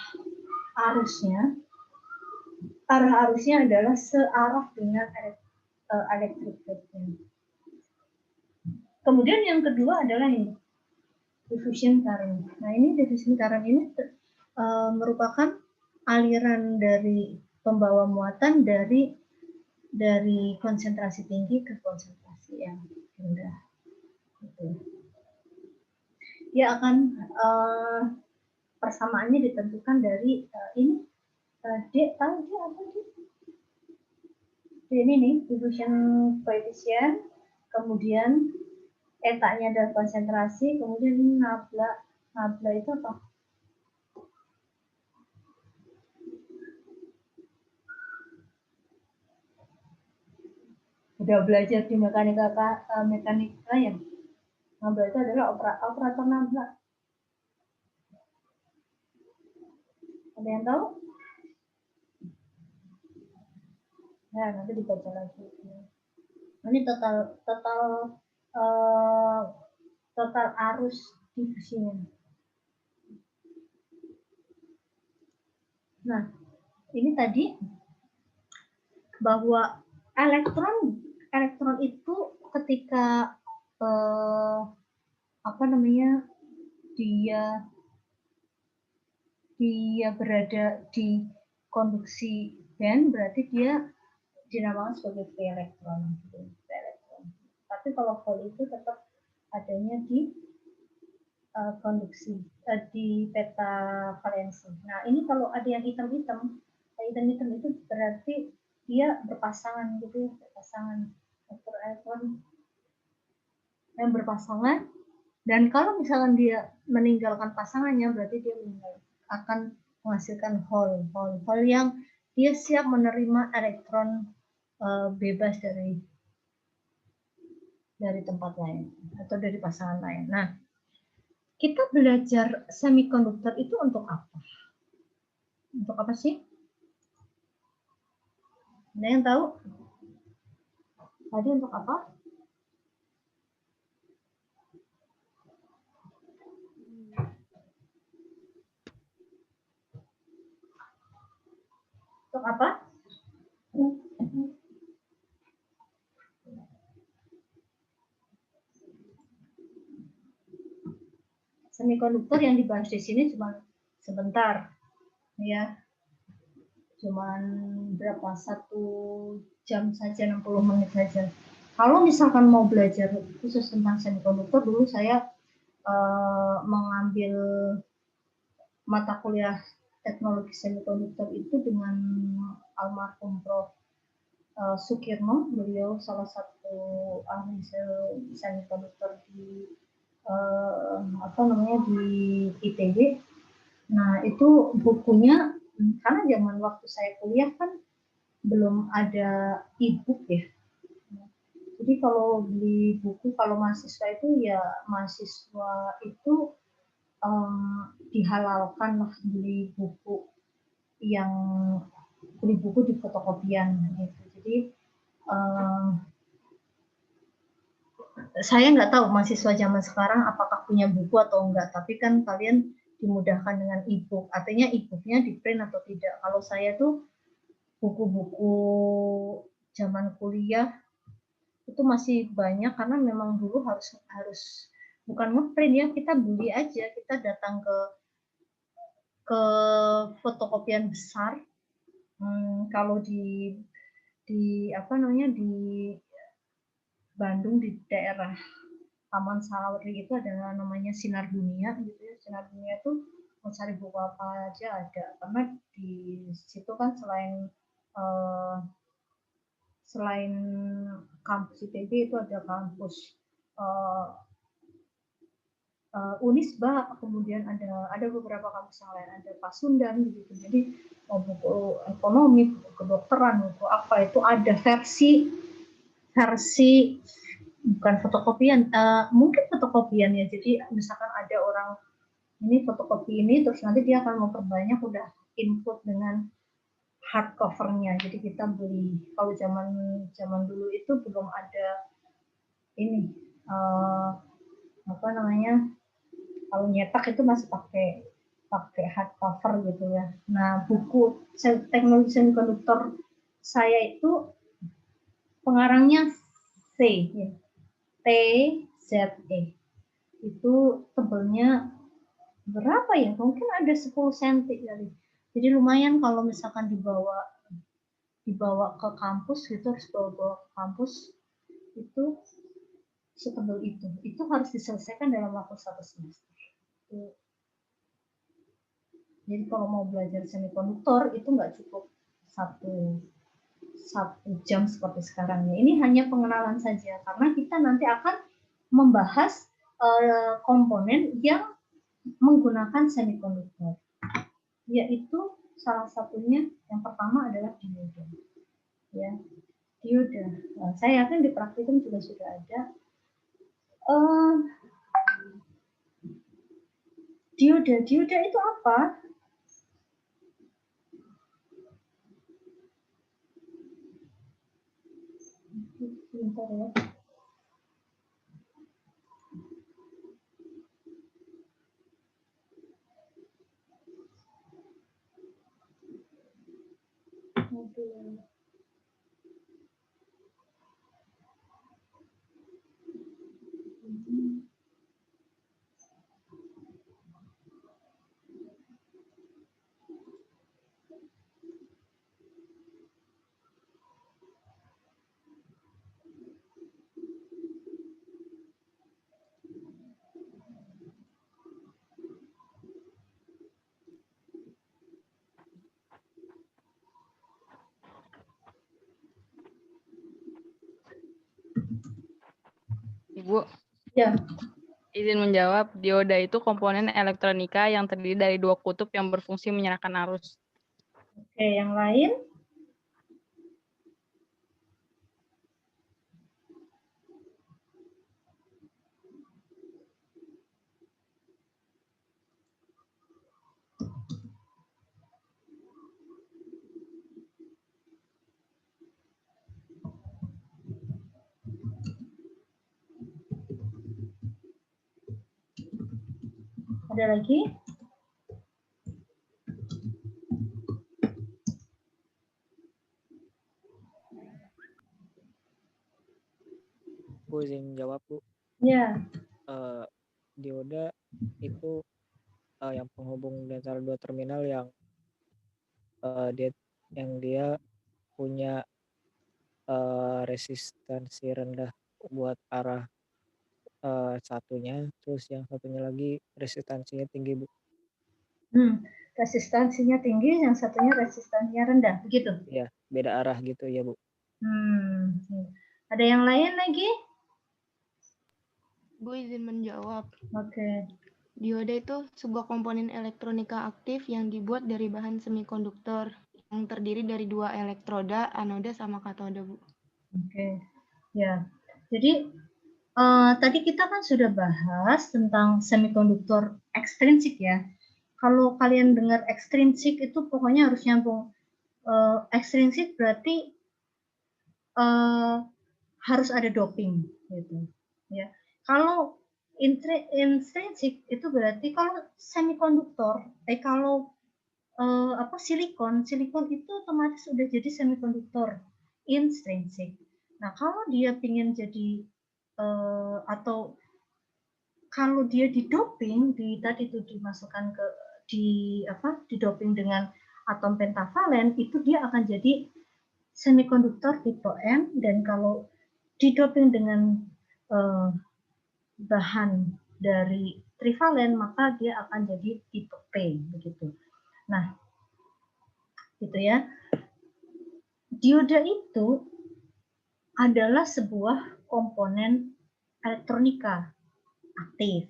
arusnya adalah searah dengan electric field. Kemudian yang kedua adalah ini diffusion current. Nah, ini diffusion current ini merupakan aliran dari pembawa muatan dari konsentrasi tinggi ke konsentrasi yang rendah. Gitu. Dia akan persamaannya ditentukan dari ini D, tahu D apa D? D ini nih, diffusion coefficient, kemudian eta-nya adalah konsentrasi, kemudian ini nabla itu apa? Udah belajar di mekanika ya. Nabla itu adalah operator nabla. Ada yang tahu? Ya, nanti dibaca lagi. Ini total arus difusinya. Nah, ini tadi bahwa elektron itu ketika dia berada di konduksi band, berarti dia dinamakan sebagai free elektron. Tapi kalau hole itu tetap adanya di konduksi di peta valensi. Nah, ini kalau ada yang hitam-hitam itu berarti dia berpasangan gitu, berpasangan elektron yang berpasangan. Dan kalau misalkan dia meninggalkan pasangannya, berarti dia akan menghasilkan hole yang dia siap menerima elektron bebas dari tempat lain atau dari pasangan lain. Nah, kita belajar semikonduktor itu untuk apa? Untuk apa sih? Ada yang tahu? Tadi untuk apa? Untuk apa? Semikonduktor yang dibahas di sini cuma sebentar, ya, cuman berapa, 1 jam saja, 60 menit saja. Kalau misalkan mau belajar khusus tentang semikonduktor, dulu saya mengambil mata kuliah teknologi semikonduktor itu dengan almarhum Prof. Sukirno. Beliau salah satu ahli semikonduktor di di ITB. Nah, itu bukunya, karena zaman waktu saya kuliah kan belum ada e-book ya. Jadi kalau beli buku, kalau mahasiswa itu ya mahasiswa itu dihalalkan lah beli buku di fotokopian gitu. Jadi saya nggak tahu mahasiswa zaman sekarang apakah punya buku atau enggak, tapi kan kalian dimudahkan dengan e-book. Artinya e-booknya di print atau tidak. Kalau saya tuh buku-buku zaman kuliah itu masih banyak, karena memang dulu harus bukan ngeprint ya, kita beli aja, kita datang ke fotokopian besar. Kalau di Bandung, di daerah Taman Sawari itu ada namanya Sinar Dunia gitu ya. Sinar Dunia itu mau cari buku apa aja ada, karena di situ kan selain kampus ITB itu ada kampus Unisba, kemudian ada beberapa kampus yang lain, ada Pasundan gitu. Jadi buku ekonomi, buku kedokteran, buku apa itu ada versi bukan fotokopian, mungkin fotokopian ya. Jadi misalkan ada orang ini fotokopi ini, terus nanti dia akan memperbanyak, udah input dengan hardcovernya. Jadi kita beli. Kalau zaman dulu itu belum ada ini kalau nyetak itu masih pakai hardcover gitu ya. Nah, buku teknologi semikonduktor saya itu pengarangnya TZE. Itu tebelnya berapa ya? Mungkin ada 10 cm kali. Jadi lumayan kalau misalkan dibawa ke kampus gitu, harus bawa ke kampus itu setebal itu. Itu harus diselesaikan dalam waktu 1 semester. Jadi kalau mau belajar semikonduktor itu nggak cukup satu jam seperti sekarang ya. Ini hanya pengenalan saja karena kita nanti akan membahas komponen yang menggunakan semikonduktor, yaitu salah satunya yang pertama adalah dioda. Ya, dioda. Nah, saya yakin di praktikum juga sudah ada. Dioda itu apa? Sebentar ya. Ibu, Ya, izin menjawab, dioda itu komponen elektronika yang terdiri dari dua kutub yang berfungsi menyerahkan arus. oke, yang lain? Ada lagi? Bu izin jawab Bu. Ya, Dioda itu yang penghubung di antara dua terminal yang dia punya resistansi rendah buat arah satunya, terus yang satunya lagi resistansinya tinggi Bu. resistansinya tinggi, yang satunya resistansinya rendah, begitu? Ya, beda arah gitu ya Bu. Ada yang lain lagi? Bu izin menjawab. Oke. Dioda itu sebuah komponen elektronika aktif yang dibuat dari bahan semikonduktor yang terdiri dari dua elektroda, anoda sama katoda, Bu. Oke. Ya. Jadi tadi kita kan sudah bahas tentang semikonduktor ekstrinsik ya. Kalau kalian dengar ekstrinsik itu pokoknya harus nyambung. Ekstrinsik berarti harus ada doping gitu. Ya. Kalau intrinsik itu berarti kalau semikonduktor, kalau silikon itu otomatis udah jadi semikonduktor intrinsik. Nah, kalau dia ingin jadi atau kalau dia didoping, tadi itu dimasukkan ke didoping dengan atom pentavalen, itu dia akan jadi semikonduktor tipe M, dan kalau didoping dengan bahan dari trivalen, maka dia akan jadi tipe P begitu. Nah, gitu ya. Dioda itu adalah sebuah komponen elektronika aktif,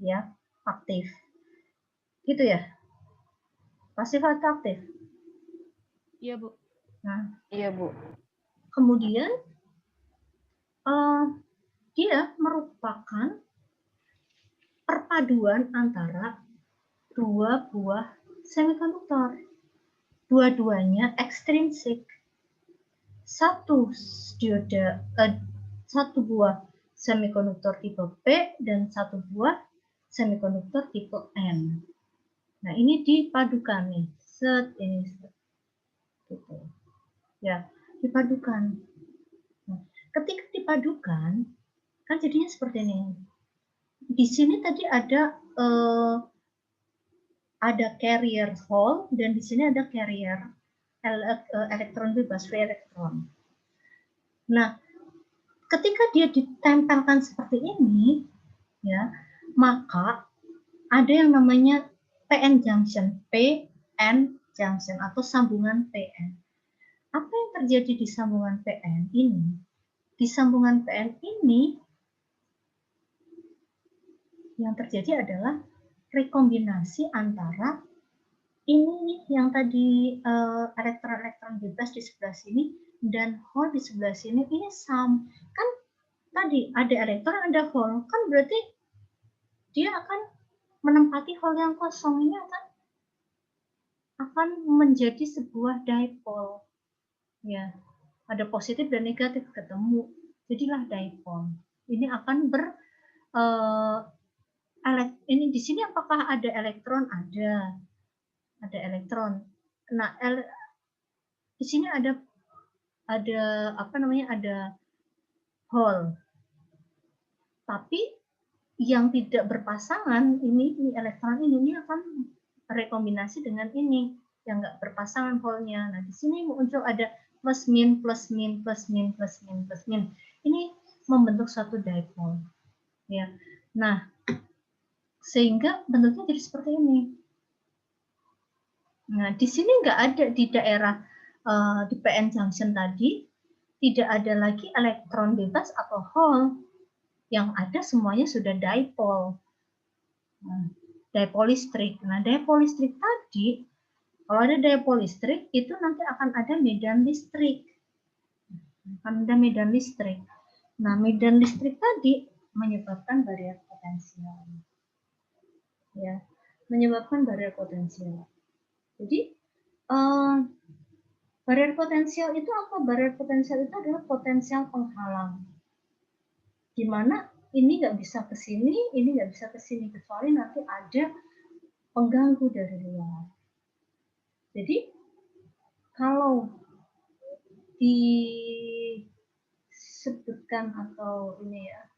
ya, aktif. Gitu ya? Pasif atau aktif? Iya, Bu. Nah, Iya, Bu. kemudian dia merupakan perpaduan antara dua buah semikonduktor. Dua-duanya ekstrinsik. Satu buah semikonduktor tipe P dan satu buah semikonduktor tipe N. Nah, ini dipadukan nih. Ini. Gitu. Ya, dipadukan. Nah, ketika dipadukan, kan jadinya seperti ini. Di sini tadi ada carrier hole dan di sini ada carrier elektron bebas, free elektron. Nah, ketika dia ditempelkan seperti ini, ya, maka ada yang namanya PN junction, PN junction atau sambungan PN. Apa yang terjadi di sambungan PN ini? Di sambungan PN ini yang terjadi adalah rekombinasi antara ini nih yang tadi elektron-elektron bebas di sebelah sini dan hole di sebelah sini ini kan tadi ada elektron ada hole, kan berarti dia akan menempati hole yang kosong, ini akan menjadi sebuah dipole. Ya, ada positif dan negatif ketemu, jadilah dipole. Ini akan ini di sini apakah ada elektron? Ada elektron. Nah, di sini ada apa namanya? Ada hole. Tapi yang tidak berpasangan ini elektron ini akan rekombinasi dengan ini yang enggak berpasangan hole-nya. Nah, di sini muncul ada plus min plus min plus min plus min plus min. Ini membentuk suatu dipole. Ya. Nah, sehingga bentuknya jadi seperti ini. Nah, di sini nggak ada di daerah di PN junction tadi, tidak ada lagi elektron bebas atau hole. Yang ada semuanya sudah dipole. Nah, dipole listrik. Nah, dipole listrik tadi, kalau ada dipole listrik, itu nanti akan ada medan listrik. Akan ada medan listrik. Nah, medan listrik tadi menyebabkan barier potensial. Ya, menyebabkan barier potensial. Jadi, barier potensial itu apa? Barier potensial itu adalah potensial penghalang. Di mana ini nggak bisa ke sini, ini nggak bisa ke sini, kecuali nanti ada pengganggu dari luar. Jadi, kalau disebutkan atau ini ya,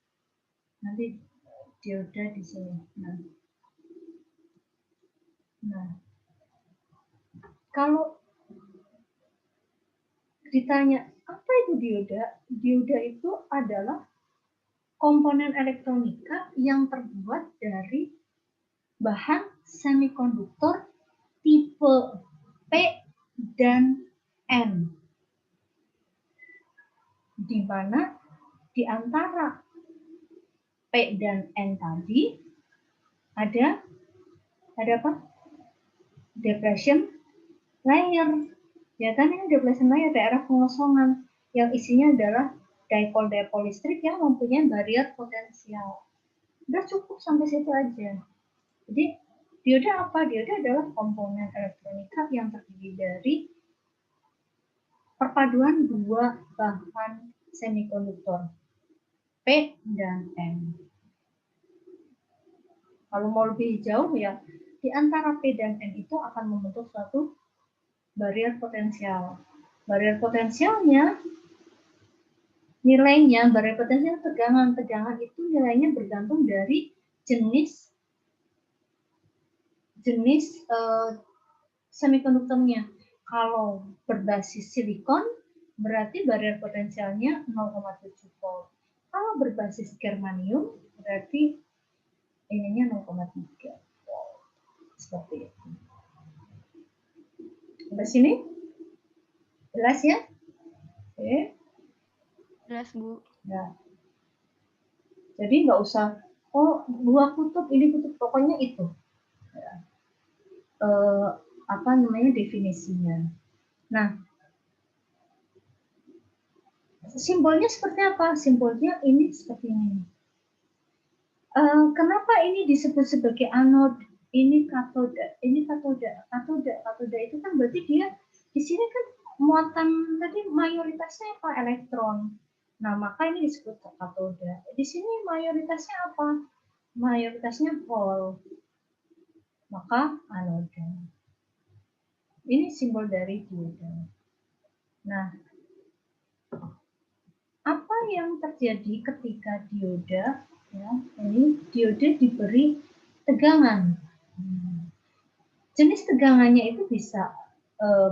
nanti dioda di sini. Nah, kalau ditanya apa itu dioda? Dioda itu adalah komponen elektronika yang terbuat dari bahan semikonduktor tipe P dan N, di mana di antara P dan N tadi ada apa? Depression layer. Ya kan, ini depression layer, daerah pengosongan yang isinya adalah dipole listrik yang mempunyai barier potensial. Udah cukup sampai situ aja. Jadi dioda apa? Dioda adalah komponen elektronika yang terdiri dari perpaduan dua bahan semikonduktor, P dan N. Kalau mau lebih jauh ya, di antara P dan N itu akan membentuk suatu barier potensial. Barier potensialnya nilainya, barier potensial tegangan itu nilainya bergantung dari jenis semikonduktornya. Kalau berbasis silikon, berarti barier potensialnya 0,7 volt. Kalau berbasis germanium, berarti ininya 0,3 volt. Seperti itu. Sampai sini? Jelas ya? Oke. Jelas, Bu. Ya. Jadi nggak usah, dua kutub, ini kutub, pokoknya itu. Ya. Apa namanya definisinya. Nah, simbolnya seperti apa? Simbolnya ini seperti ini. Kenapa ini disebut sebagai anode? Ini katoda. Ini katoda. Katoda itu kan berarti dia di sini kan muatan tadi mayoritasnya apa? Elektron. Nah, maka ini disebut katoda. Di sini mayoritasnya apa? Mayoritasnya hole. Maka anoda. Ini simbol dari dioda. Nah, apa yang terjadi ketika dioda? Ya, ini dioda diberi tegangan. Jenis tegangannya itu bisa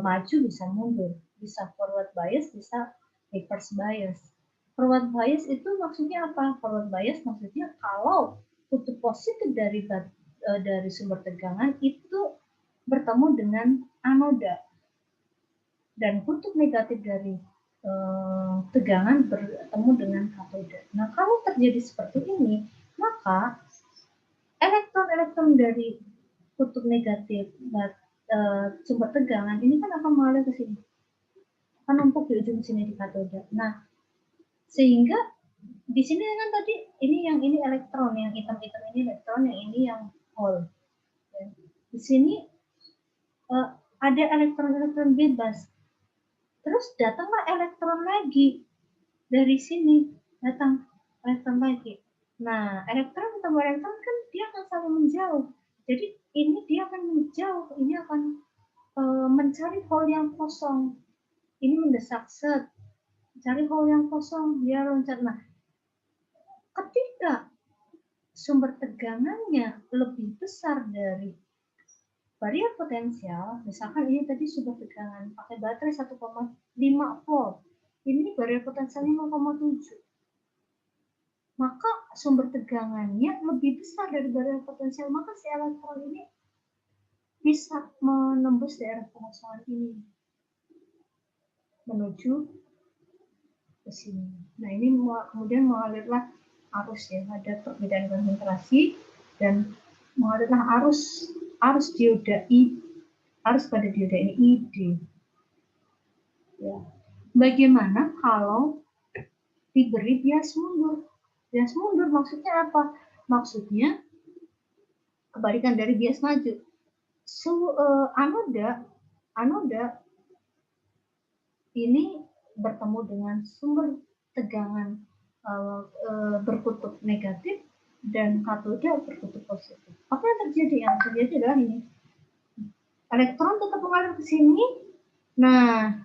maju, bisa mundur, bisa forward bias, bisa reverse bias. Forward bias itu maksudnya apa? Forward bias maksudnya kalau kutub positif dari dari sumber tegangan itu bertemu dengan anoda dan kutub negatif dari tegangan bertemu dengan katoda. Nah, kalau terjadi seperti ini, maka elektron-elektron dari kutub negatif sumber tegangan ini kan akan mengalir ke sini, akan numpuk di ujung sini di katoda. Nah, sehingga di sini kan tadi ini elektron, yang hitam-hitam ini elektron, yang ini yang hole. Di sini ada elektron-elektron bebas. Terus datanglah elektron lagi dari sini, datang elektron lagi. Nah, elektron ketemu elektron kan dia akan saling menjauh. Jadi ini dia akan menjauh, ini akan mencari hole yang kosong. Ini mendesak set, cari hole yang kosong, dia loncat. Nah, ketika sumber tegangannya lebih besar dari barrier potensial, misalkan ini tadi sumber tegangan pakai baterai 1,5 volt, ini barrier potensialnya 0,7, maka sumber tegangannya lebih besar dari barrier potensial, maka si elektron ini bisa menembus daerah kekosongan ini menuju ke sini. Nah, ini kemudian mengalirlah arus, ya, ada perbedaan konsentrasi dan mengalirlah arus dioda I, arus pada dioda ini ID. Ya. Bagaimana kalau diberi bias mundur? Bias mundur maksudnya apa? Maksudnya kebalikan dari bias maju. Anoda ini bertemu dengan sumber tegangan berkutub negatif dan katoda berkutub positif. Apa yang terjadi? Yang terjadi adalah ini. Elektron tetap mengalir ke sini. Nah,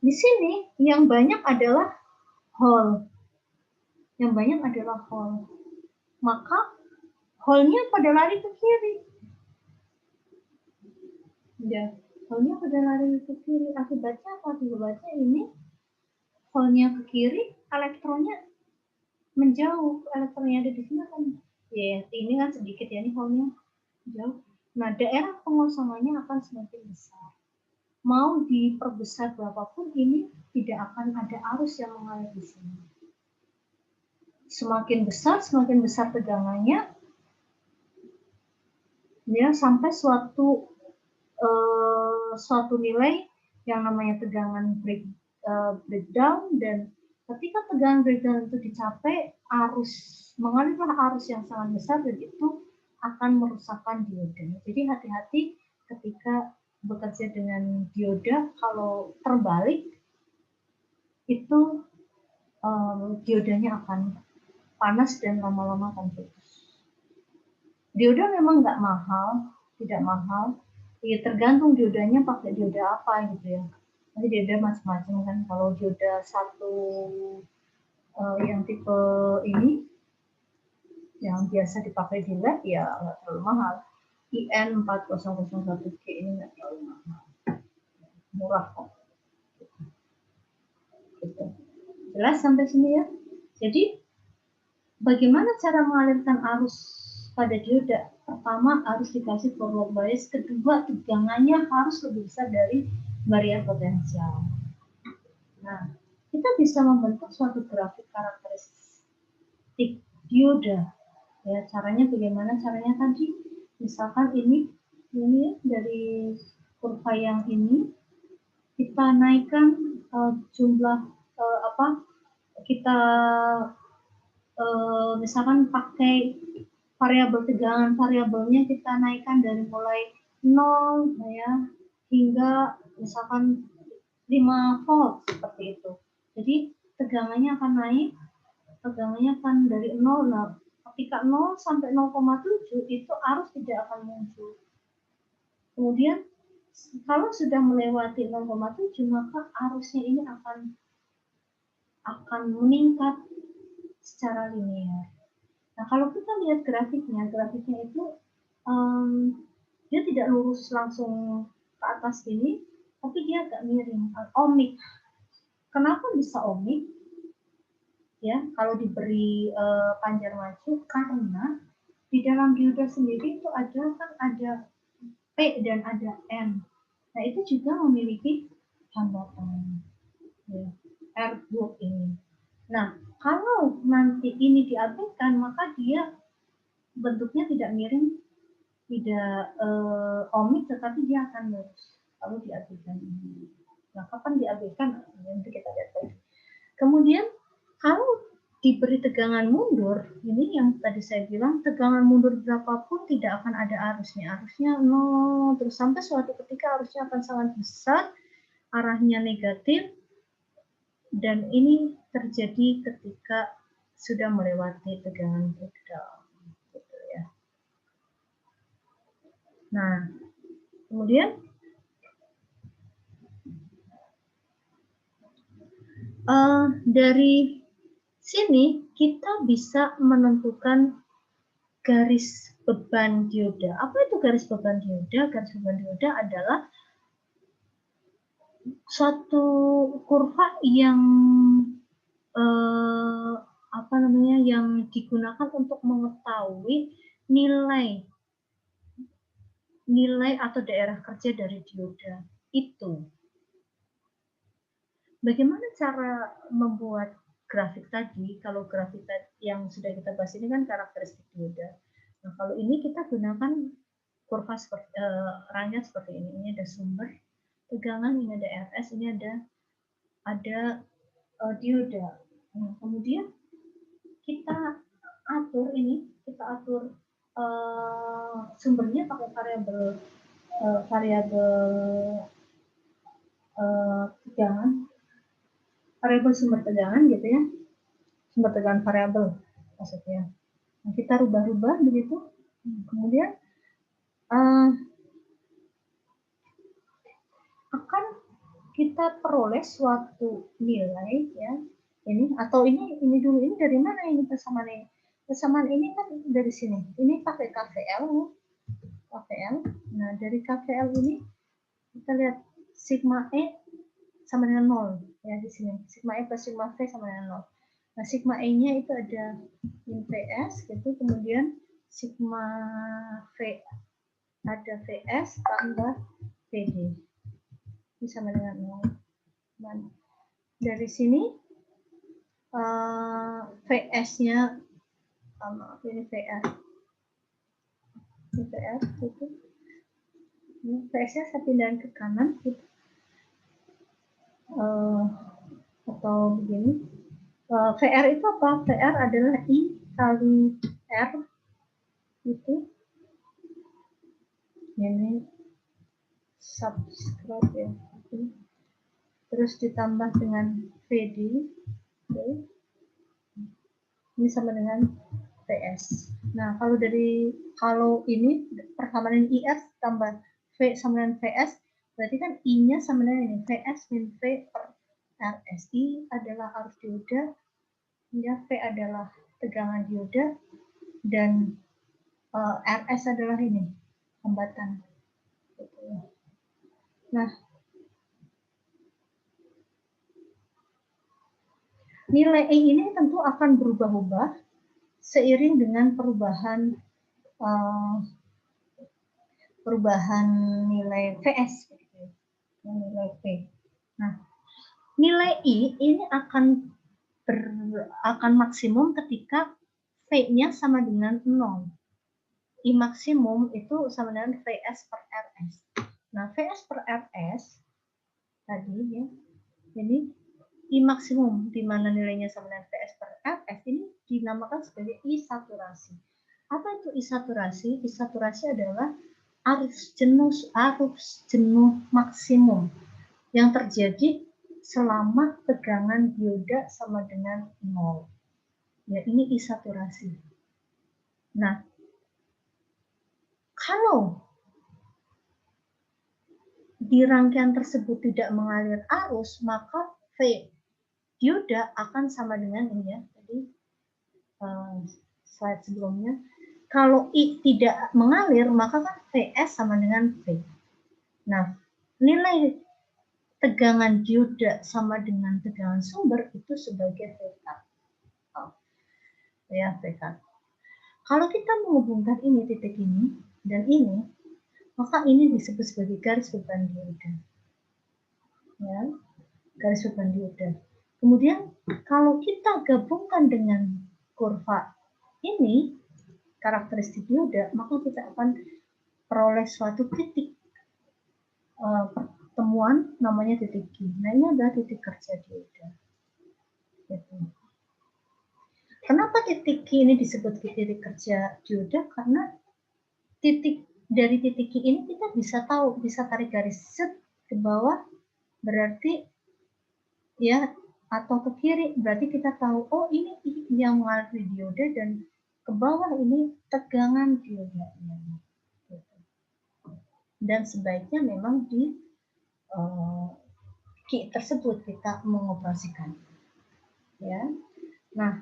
di sini yang banyak adalah hole. Yang banyak adalah hole. Maka hole-nya pada lari ke kiri. Ya, hole-nya pada lari ke kiri. Akibatnya apa? Akibatnya ini hole-nya ke kiri, elektronnya menjauh. Elektronnya ada di sini kan. Ya, ini kan sedikit ya, ini hole-nya jauh. Nah, daerah pengosongannya akan semakin besar. Mau diperbesar berapapun, ini tidak akan ada arus yang mengalir di sini. Semakin besar tegangannya, ya, sampai suatu nilai yang namanya tegangan breakdown, dan ketika tegangan breakdown itu dicapai, mengalirlah arus yang sangat besar dan itu akan merusakkan dioda. Jadi hati-hati ketika bekerja dengan dioda, kalau terbalik itu diodanya akan panas dan lama-lama akan putus. Dioda memang nggak mahal, tidak mahal. Ya, tergantung diodanya pakai dioda apa gitu ya. Nanti dioda macam-macam kan. Kalau dioda satu yang tipe ini, yang biasa dipakai di lab, ya nggak terlalu mahal. IN 4001G ini nggak terlalu mahal, murah kok. Gitu. Jelas sampai sini ya. Jadi bagaimana cara mengalirkan arus pada dioda? Pertama, harus dikasih forward bias. Kedua, tegangannya harus lebih besar dari barrier potensial. Nah, kita bisa membentuk suatu grafik karakteristik dioda. Ya, caranya bagaimana? Caranya tadi, misalkan ini dari kurva yang ini kita naikkan jumlah kita misalkan pakai variabel tegangan, variabelnya kita naikkan dari mulai 0 ya hingga misalkan 5 volt seperti itu. Jadi tegangannya akan naik, tegangannya akan dari 0. Nah, ketika 0 sampai 0,7 itu arus tidak akan muncul. Kemudian kalau sudah melewati 0,7 maka arusnya ini akan meningkat secara linear. Nah, kalau kita lihat grafiknya itu dia tidak lurus langsung ke atas ini, tapi dia agak miring, ohmik. Kenapa bisa ohmik? Ya, kalau diberi panjang maju, karena di dalam dioda sendiri itu ada P dan ada N. Nah, itu juga memiliki hambatan. Ya, R2 ini. Nah, kalau nanti ini diabaikan, maka dia bentuknya tidak miring, tidak ohmik, tetapi dia akan lurus kalau diabaikan ini. Nah, kapan diabaikan? Nanti kita lihat lagi. Kemudian, kalau diberi tegangan mundur, ini yang tadi saya bilang, tegangan mundur berapapun tidak akan ada arusnya. Arusnya 0, terus sampai suatu ketika arusnya akan sangat besar, arahnya negatif, dan ini terjadi ketika sudah melewati tegangan breakdown. Gitu ya. Nah, kemudian dari sini kita bisa menentukan garis beban dioda. Apa itu garis beban dioda? Garis beban dioda adalah suatu kurva yang yang digunakan untuk mengetahui nilai atau daerah kerja dari dioda itu. Bagaimana cara membuat grafik tadi? Kalau grafik yang sudah kita bahas ini kan karakteristik dioda. Nah, kalau ini kita gunakan kurva seperti rangkaian seperti ini. Ini ada sumber tegangan, ini ada RS, ini ada dioda. Nah, kemudian kita atur sumbernya pakai tegangan, variabel sumber tegangan gitu ya, sumber tegangan variabel maksudnya. Nah, kita rubah-rubah begitu, kemudian akan kita peroleh suatu nilai ya, ini atau ini dulu, ini dari mana ini persamaan ini? Persamaan ini kan dari sini, ini pakai KVL. Nah, dari KVL ini kita lihat sigma E sama dengan 0 ya di sini. Sigma E plus sigma V sama dengan 0. Nah, sigma E-nya itu ada in VS gitu, kemudian sigma V ada VS tambah VD. Ini sama dengan 0. Dan dari sini VS-nya ini VR. Ini VR gitu. Ini VS-nya saya pindahin ke kanan gitu. Atau begini. VR itu apa? VR adalah I kali R itu. Ini subscribe ya. Terus ditambah dengan VD. Okay. Ini sama dengan VS. Nah, kalau ini persamaan IR tambah V sama dengan VS, berarti kan I-nya sama dengan ini, VS min V per RS. I adalah arus dioda, ya, V adalah tegangan dioda, dan RS adalah ini, hambatan. Nah, nilai E ini tentu akan berubah-ubah seiring dengan perubahan nilai VS, nilai V. Nah, nilai I ini akan maksimum ketika V-nya sama dengan 0. I maksimum itu sama dengan VS per RS. Nah, VS per RS tadi ya, ini I maksimum di mana nilainya sama dengan VS per RS ini dinamakan sebagai I saturasi. Apa itu I saturasi? I saturasi adalah arus jenuh maksimum yang terjadi selama tegangan dioda sama dengan 0. Ya, ini I saturasi. Nah, kalau di rangkaian tersebut tidak mengalir arus, maka V dioda akan sama dengan ini ya. Jadi slide sebelumnya, kalau I tidak mengalir, maka kan VS sama dengan V. Nah, nilai tegangan dioda sama dengan tegangan sumber itu sebagai VK. Ya, VK. Kalau kita menghubungkan ini, titik ini, dan ini, maka ini disebut sebagai garis beban dioda. Ya, garis beban dioda. Kemudian kalau kita gabungkan dengan kurva ini, karakteristik dioda, maka kita akan peroleh suatu titik pertemuan namanya titik Q. Nah, ini adalah titik kerja dioda. Gitu. Kenapa titik Q ini disebut titik kerja dioda? Karena dari titik Q ini kita bisa tahu, bisa tarik garis set ke bawah, berarti ya, atau ke kiri, berarti kita tahu, oh ini yang mengalir dioda, dan ke bawah ini tegangan diodanya. Gitu. Dan sebaiknya memang di Q tersebut kita mengoperasikan. Ya, nah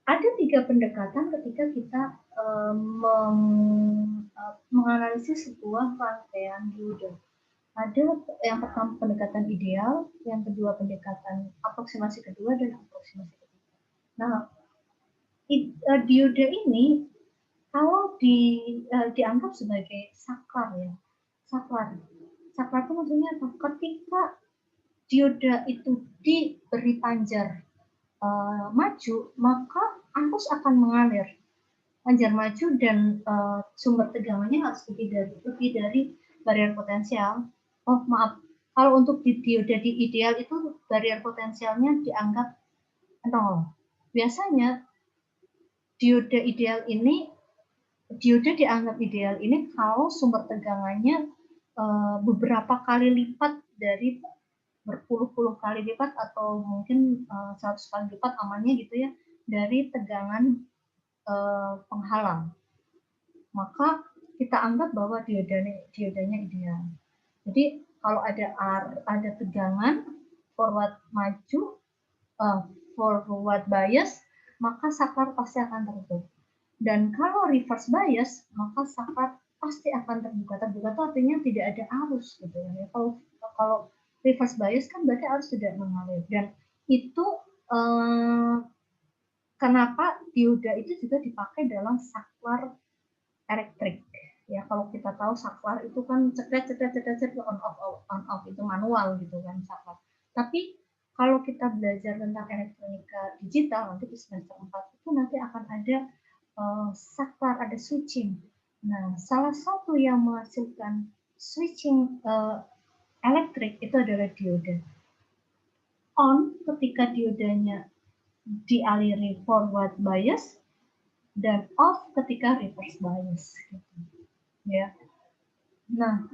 ada 3 pendekatan ketika kita menganalisis sebuah rangkaian dioda. Ada yang pertama pendekatan ideal, yang kedua pendekatan aproksimasi kedua, dan aproksimasi ketiga. Nah, dioda ini kalau dianggap sebagai saklar ya, saklar itu maksudnya apa? Ketika dioda itu diberi panjar maju, maka arus akan mengalir. Panjar maju dan sumber tegangannya harus lebih dari barrier potensial. Oh maaf, kalau untuk di dioda di ideal itu barrier potensialnya dianggap 0. Biasanya dioda dianggap ideal ini kalau sumber tegangannya beberapa kali lipat dari berpuluh-puluh kali lipat atau mungkin 100 kali lipat amannya gitu ya dari tegangan penghalang. Maka kita anggap bahwa diodanya ideal. Jadi kalau ada tegangan forward maju, forward bias, maka saklar pasti akan tertutup. Dan kalau reverse bias, maka saklar pasti akan terbuka. Terbuka itu artinya tidak ada arus gitu ya. Kalau reverse bias kan berarti arus tidak mengalir. Dan itu kenapa dioda itu juga dipakai dalam saklar elektrik. Ya, kalau kita tahu saklar itu kan cedek on off itu manual gitu kan saklar. Tapi kalau kita belajar tentang elektronika digital nanti di semester 4 itu nanti akan ada saklar, ada switching. Nah, salah satu yang menghasilkan switching elektrik itu adalah dioda. On ketika diodanya dialiri forward bias dan off ketika reverse bias. Gitu. Ya. Nah,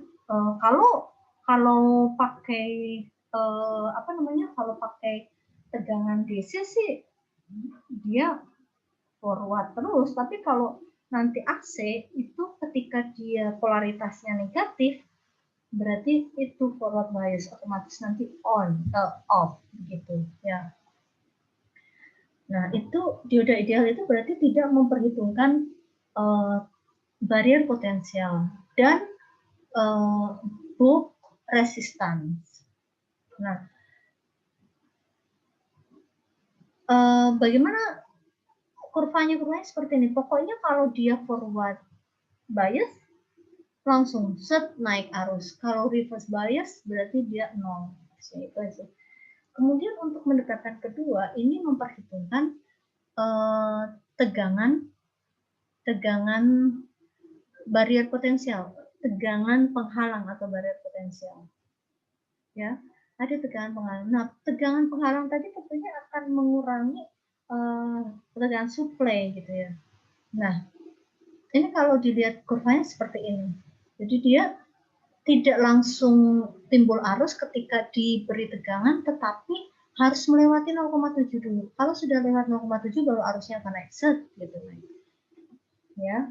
kalau pakai kalau pakai tegangan DC sih dia forward terus, tapi kalau nanti AC itu ketika dia polaritasnya negatif berarti itu forward bias, otomatis nanti off gitu ya. Nah, itu dioda ideal itu berarti tidak memperhitungkan barrier potensial dan bulk resistance. Nah, bagaimana kurvanya seperti ini. Pokoknya kalau dia forward bias langsung set naik arus. Kalau reverse bias berarti dia 0. Itu aja. Kemudian untuk pendekatan kedua ini memperhitungkan tegangan barrier potensial, tegangan penghalang atau barrier potensial. Ya, ada tegangan penghalang. Nah, tegangan penghalang tadi tentunya akan mengurangi tegangan suplai gitu ya. Nah, ini kalau dilihat kurvanya seperti ini. Jadi dia tidak langsung timbul arus ketika diberi tegangan, tetapi harus melewati 0,7 dulu. Kalau sudah lewat 0,7 baru arusnya akan naik set gitu. Ya.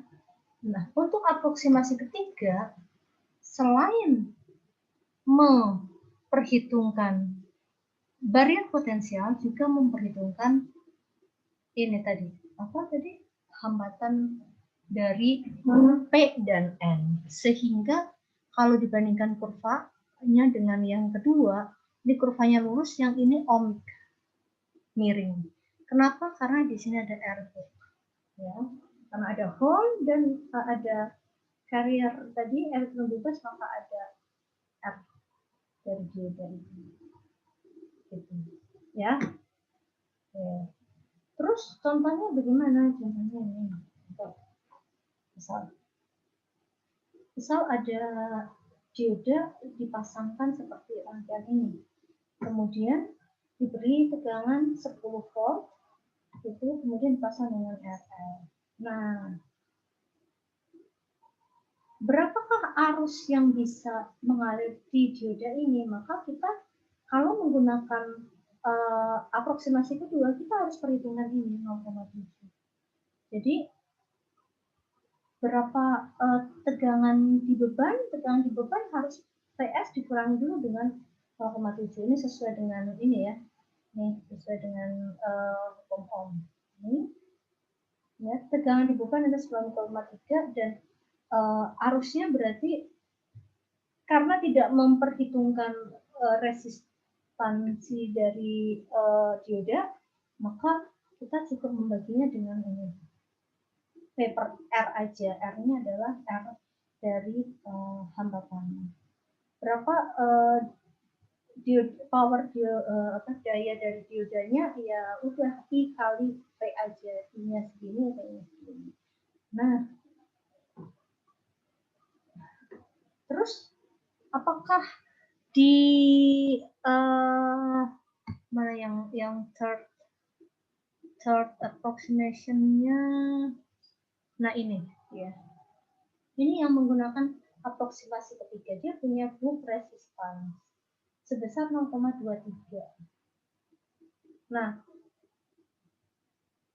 Nah, untuk aproksimasi ketiga, selain memperhitungkan barrier potensial, juga memperhitungkan ini tadi, hambatan dari P dan N. Sehingga kalau dibandingkan kurvanya dengan yang kedua, di kurvanya lurus, yang ini ohmic, miring. Kenapa? Karena di sini ada air hook, ya. Karena ada hole dan ada carrier tadi elektron bebas, maka ada R dari dioda itu, gitu, ya. Oke. Terus contohnya bagaimana? Contohnya ini, misal ada dioda dipasangkan seperti rangkaian ini, kemudian diberi tegangan 10 volt, itu kemudian dipasang dengan RL. Nah, berapakah arus yang bisa mengalir di dioda ini? Maka kita kalau menggunakan aproksimasi kedua, kita harus perhitungan ini 0,7. Jadi berapa tegangan di beban? Tegangan di beban harus PS dikurangi dulu dengan 0,7. Ini sesuai dengan ini ya. Ini sesuai dengan hukum Ohm. Ini ya, tegangan di beban ada 9,3 dan arusnya berarti karena tidak memperhitungkan resistansi dari dioda, maka kita cukup membaginya dengan ini. P per R aja, R-nya adalah R dari hambatan. Berapa daya dari diodanya? Ya udah I kali P aja, I-nya segini, P-nya segini. Nah, terus apakah di mana yang third approximation-nya? Nah ini ya, ini yang menggunakan aproksimasi ketiga, dia punya group resistance sebesar 0,23. Nah,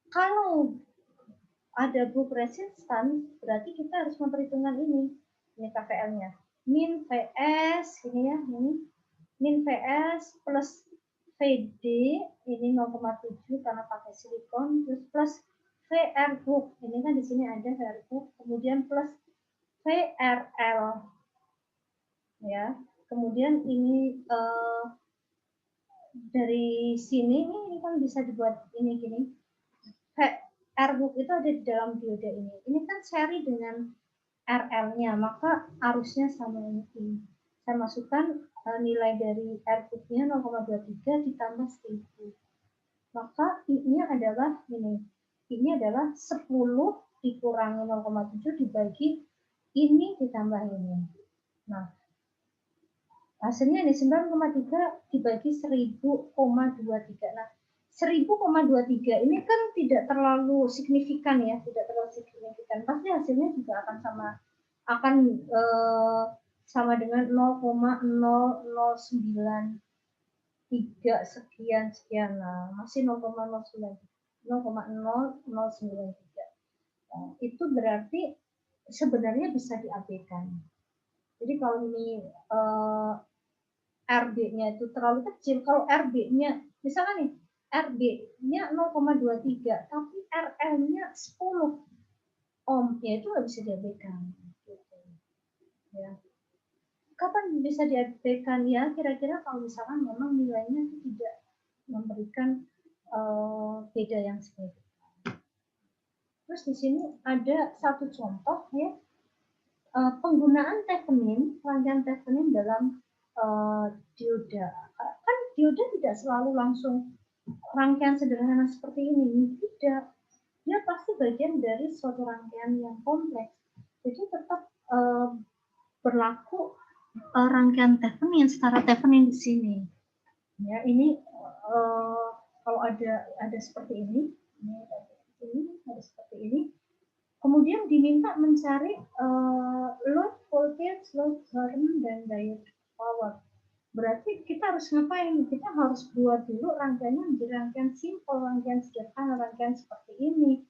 kalau ada group resistance, berarti kita harus memperhitungkan ini KVL-nya. Min VS, ini ya, ini. Min VS plus VD, ini 0,7 karena pakai silikon, terus plus VR hook, ini kan di sini ada VR hook, kemudian plus VRL, ya. Kemudian ini dari sini ini kan bisa dibuat ini gini. VR hook itu ada di dalam dioda ini. Ini kan seri dengan RL-nya, maka arusnya sama ini. Saya masukkan nilai dari R hook-nya 0,23 ditambah 1000. Maka I-nya adalah ini. I-nya adalah 10 dikurangi 0,7 dibagi ini ditambah ini. Nah, hasilnya ini 9,3 dibagi 1000,23. Nah, 1000,23 ini kan tidak terlalu signifikan ya, tidak terlalu signifikan. Pasti hasilnya juga akan sama dengan 0,0093 sekian. Nah, masih 0,0093. Itu berarti sebenarnya bisa diabaikan. Jadi kalau ini RB-nya itu terlalu kecil, kalau RB-nya misalnya nih RB-nya 0,23 tapi RL-nya 10 ohm, ya itu nggak bisa diabaikan. Ya. Kapan bisa diabaikan? Ya kira-kira kalau misalkan memang nilainya itu tidak memberikan beda yang signifikan. Terus di sini ada satu contoh ya, penggunaan Thevenin, rangkaian Thevenin dalam dioda. Kan dioda tidak selalu langsung rangkaian sederhana seperti ini, tidak. Dia pasti bagian dari suatu rangkaian yang kompleks. Jadi tetap berlaku rangkaian Thevenin, setara Thevenin di sini. Ya, ini kalau ada seperti ini ada seperti ini. Kemudian diminta mencari load voltage, load current, dan diode power. Berarti kita harus ngapain? Kita harus buat dulu rangkaiannya menjadi rangkaian simple, rangkaian sederhana, rangkaian seperti ini.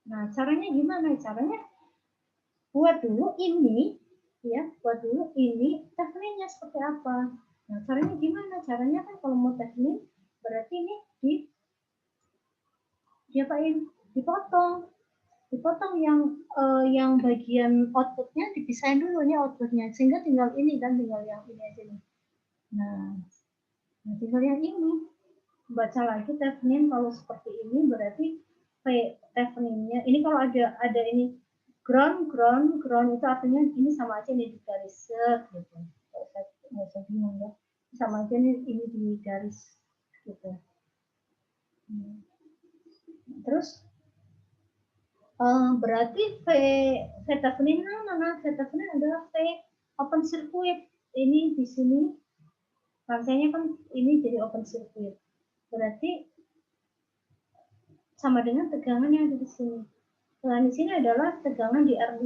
Nah, caranya gimana? Caranya buat dulu ini, ya, buat dulu ini, Theveninnya seperti apa? Nah, caranya gimana? Caranya kan kalau mau Thevenin, berarti ini dipotong yang bagian outputnya dipisahin dulu nih outputnya, sehingga tinggal ini kan, tinggal yang ini aja nih. Nah tinggal yang ini baca lagi Thevenin kalau seperti ini berarti Theveninnya ini kalau ada ini ground itu artinya ini sama aja ini di garis set gitu. Kalau saya nggak usah bingung ya, sama aja ini di garis gitu. Terus berarti Thevenin mana? Thevenin adalah V open circuit. Ini di sini rangkaiannya kan ini jadi open circuit. Berarti sama dengan tegangan yang ada di sini. Tegangan di sini adalah tegangan di R2.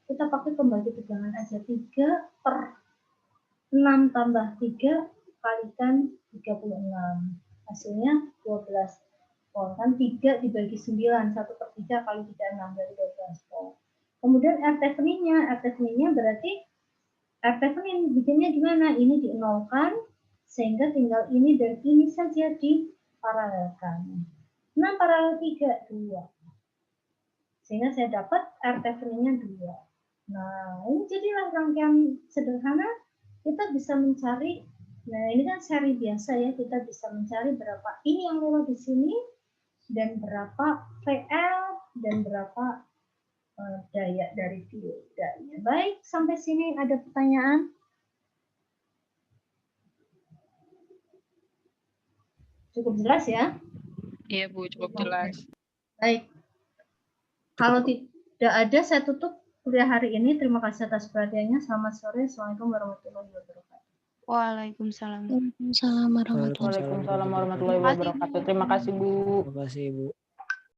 Kita pakai pembagi tegangan aja 3/6 tambah 3 kalikan 36. Hasilnya 12 volt. Kan 3 dibagi 9, 1/3 kali 36 dari 12 volt. Kemudian R Thevenin-nya berarti R Thevenin bikinnya gimana? Ini dinolkan sehingga tinggal ini dan ini saja diparalelkan. 6 paralel 3, 2. Sehingga saya dapat R Thevenin-nya 2. Nah, ini jadilah rangkaian sederhana. Kita bisa mencari, nah ini kan seri biasa ya, kita bisa mencari berapa I yang lewat di sini, dan berapa VL, dan berapa daya dari diodanya. Baik, sampai sini ada pertanyaan? Cukup jelas ya? Iya Bu, cukup jelas. Baik. Kalau tidak ada, saya tutup kuliah hari ini. Terima kasih atas perhatiannya. Selamat sore. Assalamualaikum warahmatullahi wabarakatuh. Waalaikumsalam. Waalaikumsalam warahmatullahi Waalaikumsalam warahmatullahi wabarakatuh. Terima kasih Bu. Terima kasih Bu.